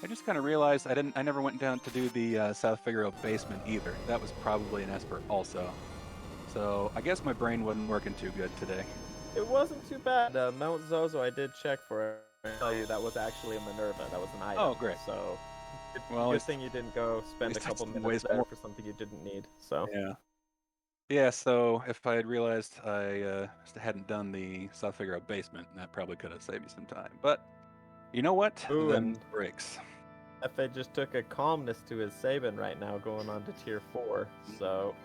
I just kind of realized I didn't. I never went down to do the South Figaro basement either. That was probably an Esper also. So I guess my brain wasn't working too good today. It wasn't too bad. Mount Zozo, I did check for it. I tell you, that was actually a Minerva. That was an item. Oh, great. So, Well, at good least, thing you didn't go spend a least I couple didn't minutes waste there more. for something you didn't need. So, Yeah. Yeah. So if I had realized I hadn't done the South Figaro basement, that probably could have saved me some time. But you know what? Ooh, Them and breaks. FA just took a calmness to his Sabin right now, going on to tier 4. So,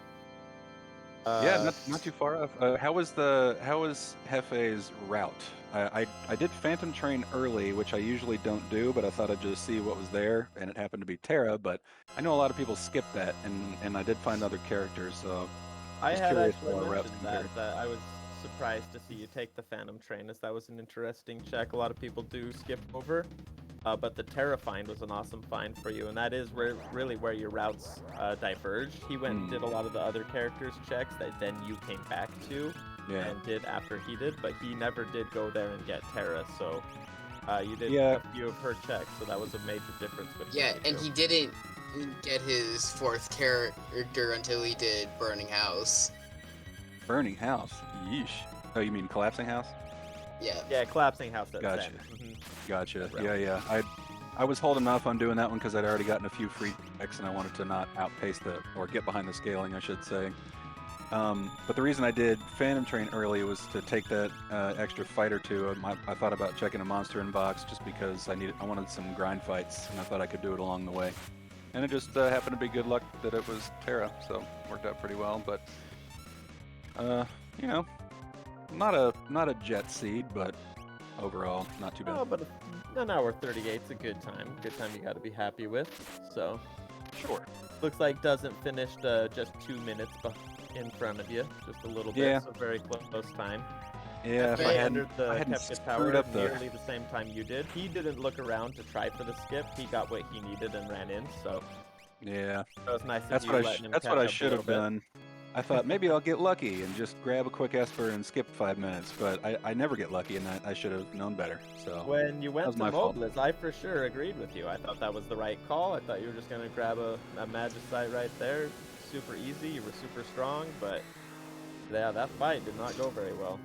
Yeah, not too far off. How was Hefe's route? I did Phantom Train early, which I usually don't do, but I thought I'd just see what was there, and it happened to be Terra. But I know a lot of people skip that, and I did find other characters, so I just had curious actually how our routes mentioned compared. that I was surprised to see you take the Phantom Train, as that was an interesting check. A lot of people do skip over, but the Terra find was an awesome find for you, and that is really where your routes diverged. He went and did a lot of the other characters' checks that then you came back to Yeah, and did after he did, but he never did go there and get Terra, so you did Yeah. a few of her checks, so that was a major difference between Yeah, you and two. he didn't get his 4th character until he did Burning House. Burning House. Yeesh. Oh, you mean Collapsing House? Yeah. Yeah, Collapsing House at Gotcha. Zen. Gotcha. Right. Yeah. I was holding off on doing that one because I'd already gotten a few free checks, and I wanted to not outpace or get behind the scaling, I should say. But the reason I did Phantom Train early was to take that extra fight or two. I thought about checking a monster in box just because I wanted some grind fights, and I thought I could do it along the way. And it just happened to be good luck that it was Terra, so it worked out pretty well. But you know, not a jet seed, but overall not too bad. Oh, but an hour 38's a good time. Good time you got to be happy with. So, Sure. looks like doesn't finished just 2 minutes in front of you, just a little bit. Yeah. So very close time. Yeah, if He I entered hadn't, the I hadn't Kepka screwed Tower up the. nearly the same time you did. He didn't look around to try for the skip. He got what he needed and ran in. So Yeah, that was nice of that's you what letting him that's catch what I up a should little have bit. done. I thought maybe I'll get lucky and just grab a quick Esper and skip 5 minutes, but I never get lucky, and I should have known better. So When you that went was to my fault. Mobliz, I for sure agreed with you. I thought that was the right call. I thought you were just going to grab a Magicite right there. Super easy. You were super strong, but yeah, that fight did not go very well.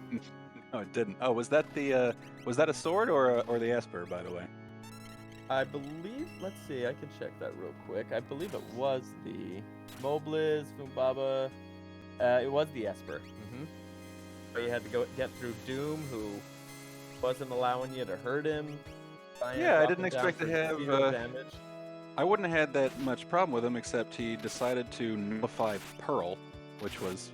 No, it didn't. Oh, was that a sword or the Esper, by the way? I believe, let's see, I can check that real quick. I believe it was the Mobliz, Fumbaba. It was the Esper. But you had to go get through Doom, who wasn't allowing you to hurt him. Yeah, I Drop didn't him down expect to for have. 0 damage. I wouldn't have had that much problem with him, except he decided to nullify Pearl, which was,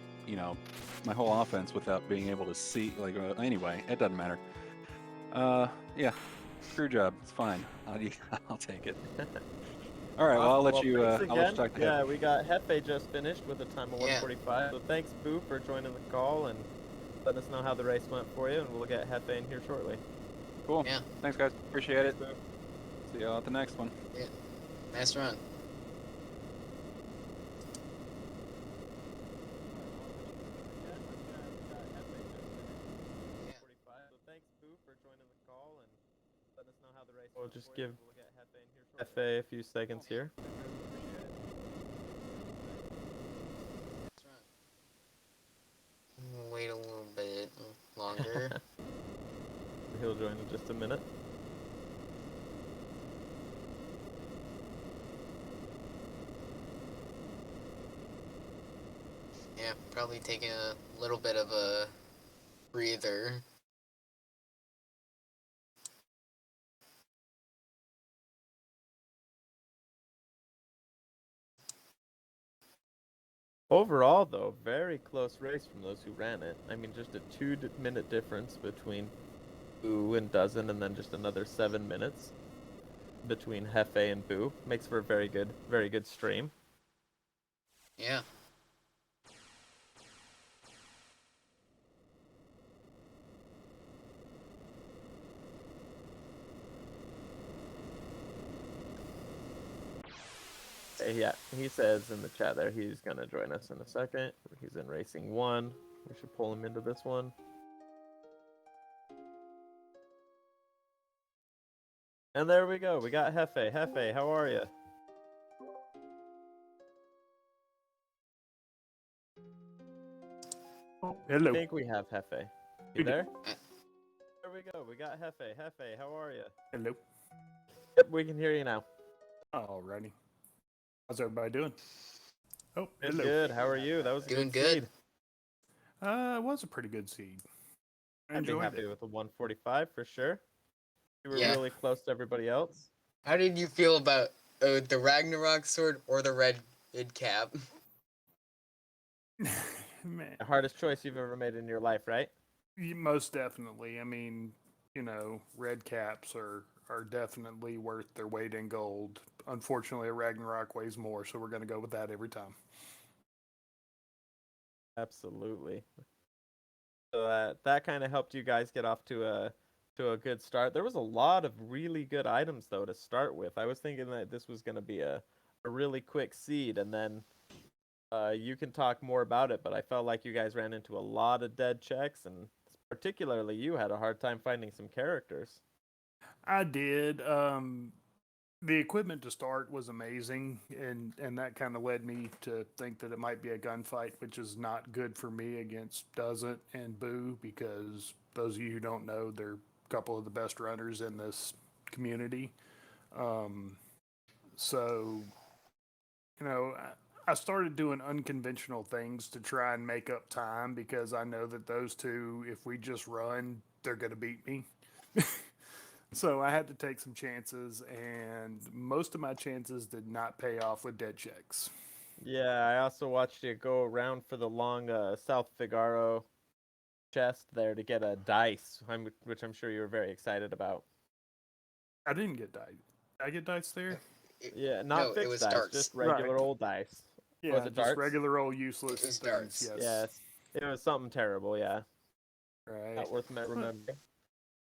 my whole offense without being able to see. Anyway, it doesn't matter. Yeah, screw job. It's fine. I'll take it. All right. Well, I'll let you. Thanks I'll let you again. talk to Yeah, him. we got Hefe just finished with a time of Yeah. 1:45. So thanks, Boo, for joining the call and letting us know how the race went for you, and we'll get Hefe in here shortly. Cool. Yeah. Thanks, guys. Appreciate it. Thanks, Boo. See y'all at the next one. Nice run. We'll just give Hefe a few seconds here. Wait a little bit longer. He'll join in just a minute. Yeah, probably taking a little bit of a breather. Overall, though, very close race from those who ran it. I mean, just a 2-minute difference between Boo and Dozen, and then just another 7 minutes between Hefe and Boo. Makes for a very good stream. Yeah. Yeah, he says in the chat there he's gonna join us in a second. He's in Racing 1. We should pull him into this one. And there we go. We got Hefe. Hefe, how are you? Oh, I hello. think we have Hefe. You We do. there? There we go. We got Hefe. Hefe, how are you? Hello. Yep, we can hear you now. Alrighty. How's everybody doing? Oh, Good, hello. good. How are you? That was a Doing good good. seed. It was a pretty good seed. I I'd be enjoyed happy it. with the 145 for sure. You were Yeah. really close to everybody else. How did you feel about the Ragnarok sword or the red cap? Man, The hardest choice you've ever made in your life, right? most definitely. I mean, red caps are definitely worth their weight in gold. Unfortunately, a Ragnarok weighs more, so we're going to go with that every time. Absolutely. So that kind of helped you guys get off to a good start. There was a lot of really good items though to start with. I was thinking that this was going to be a really quick seed, and then you can talk more about it. But I felt like you guys ran into a lot of dead checks, and particularly you had a hard time finding some characters. I did. The equipment to start was amazing, and that kind of led me to think that it might be a gunfight, which is not good for me against Doesn't and Boo, because those of you who don't know, they're a couple of the best runners in this community. So, I started doing unconventional things to try and make up time because I know that those two, if we just run, they're going to beat me. So I had to take some chances, and most of my chances did not pay off with dead checks. Yeah, I also watched you go around for the long South Figaro chest there to get a dice, which I'm sure you were very excited about. I didn't get dice. Did I get dice there? Yeah, No, not it fixed was dice, darts. just regular Right. old dice. Was Yeah, it just darts? regular old useless It was things. darts. Yes. Yes, it was something terrible. Yeah, Right. not worth remembering.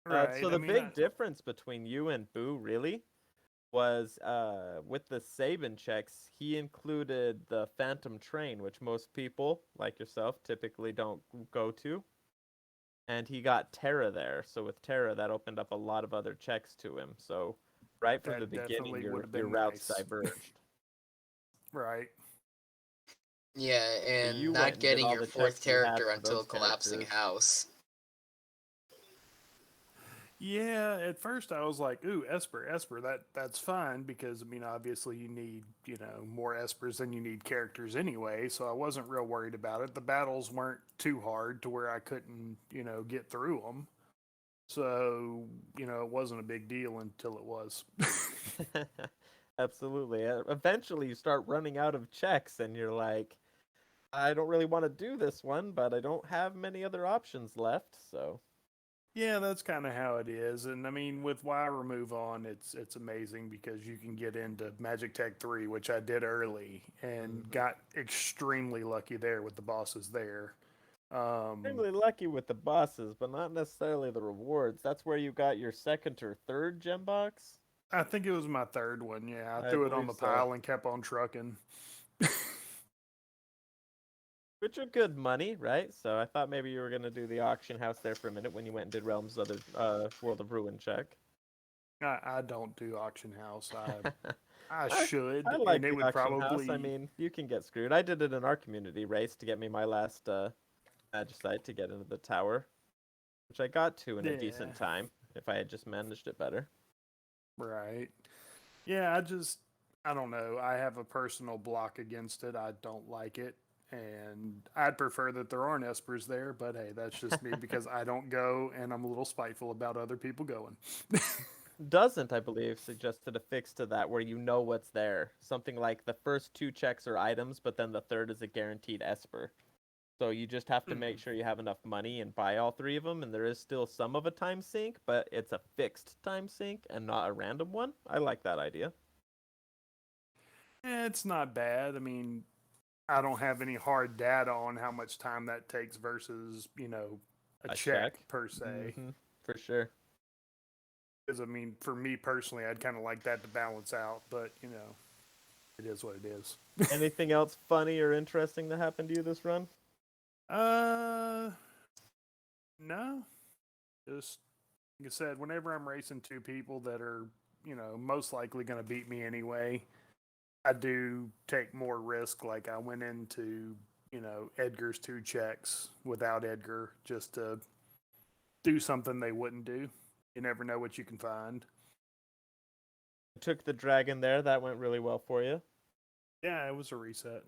Right. So I the mean, big difference between you and Boo really was with the Saban checks, he included the Phantom Train, which most people like yourself typically don't go to, and he got Terra there. So with Terra, that opened up a lot of other checks to him. So right from the that beginning, definitely would have your been routes nice. diverged. Right. Yeah, So and you not went and did getting all your the fourth checks you had character for until those collapsing characters. house. Yeah, at first I was like, "Ooh, Esper, that's fine," because I mean, obviously you need, more Espers than you need characters anyway, so I wasn't real worried about it. The battles weren't too hard to where I couldn't, get through them. So, it wasn't a big deal until it was. Absolutely. Eventually, you start running out of checks, and you're like, I don't really want to do this one, but I don't have many other options left. So, Yeah, that's kind of how it is. And I mean, with Y Remove on, it's amazing because you can get into Magic Tech 3, which I did early and got extremely lucky there with the bosses there. extremely lucky with the bosses, but not necessarily the rewards. That's where you got your second or third gem box. I think it was my third one. Yeah, I I threw it on believe the so. pile and kept on trucking. Which are good money, right? So I thought maybe you were gonna do the auction house there for a minute when you went and did Realms other World of Ruin check. I don't do auction house. I I, should, I and like it the would auction house. I probably. mean, you can get screwed. I did it in our community race to get me my last Magicite to get into the tower, which I got to in a Yeah, decent time if I had just managed it better. right. Yeah, I don't know. I have a personal block against it. I don't like it. And I'd prefer that there aren't espers there, but hey, that's just me because I don't go and I'm a little spiteful about other people going. Doesn't, I believe, suggested a fix to that where you know what's there. Something like the first two checks are items, but then the third is a guaranteed Esper. So you just have to make sure you have enough money and buy all three of them, and there is still some of a time sink, but it's a fixed time sink and not a random one. I like that idea. It's not bad. I mean, I don't have any hard data on how much time that takes versus, a A check check. per se. For sure. Because, I mean, for me personally, I'd kind of like that to balance out, but, it is what it is. Anything else funny or interesting that happened to you this run? Uh, no. Just like I said, whenever I'm racing two people that are most likely going to beat me anyway. I do take more risk. Like I went into, Edgar's 2 checks without Edgar just to do something they wouldn't do. You never know what you can find. Took the dragon there. That went really well for you. Yeah, it was a reset.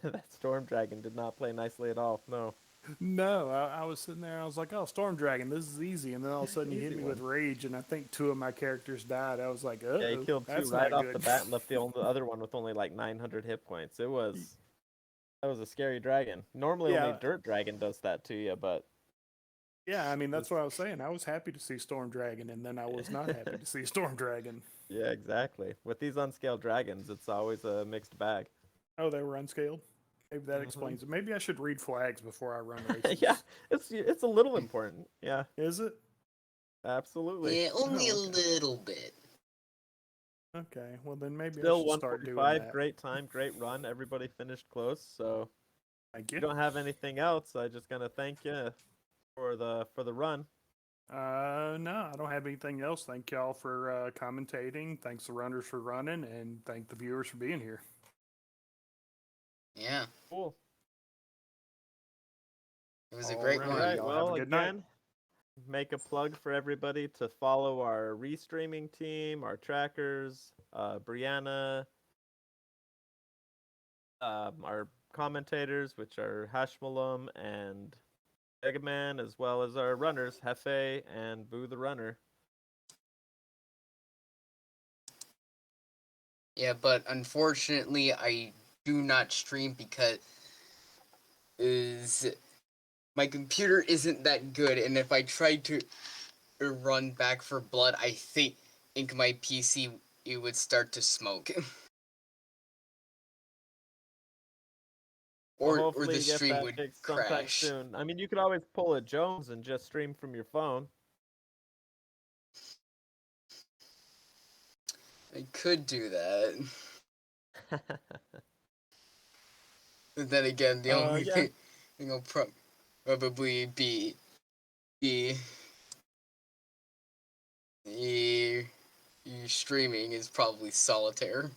That storm dragon did not play nicely at all. No. No, I was sitting there. I was like, "Oh, Storm Dragon, this is easy." And then all of a sudden, you hit Easy me with one. rage, and I think 2 of my characters died. I was like, Yeah, he "Oh, killed 2 that's right not off the good." bat and left the only other one with only like 900 hit points. That was a scary dragon. Normally only Yeah, dirt dragon does that to you, but yeah. I mean, that's this, what I was saying. I was happy to see Storm Dragon, and then I was not happy to see Storm Dragon. yeah, exactly. With these unscaled dragons, it's always a mixed bag. Oh, they were unscaled. Maybe that Mhm. explains it. Maybe I should read flags before I run races. Yeah, it's a little important. Yeah, Is it? absolutely. Yeah, only Oh, a okay. little bit. Okay. Well, then maybe I Still should start doing 145. that. Great time, great run. Everybody finished close. So Thank if you. you don't have anything else, I just gonna thank you for the run. No, I don't have anything else. Thank y'all for commentating. Thanks the runners for running, and thank the viewers for being here. Yeah, Cool. it was a All great right, All one. right. y'all have a Well, good night. again, make a plug for everybody to follow our restreaming team, our trackers, Brianna, our commentators, which are Hashmalum and Megaman, as well as our runners, Hefe and Boo the Runner. Yeah, but unfortunately, I do not stream because my computer isn't that good, and if I tried to run Back for Blood, I think my PC it would start to smoke, Well, or hopefully the you get stream that would fixed sometime crash. soon. I mean, you could always pull a Jones and just stream from your phone. I could do that. But then again, the only Yeah. thing will probably be streaming is probably solitaire.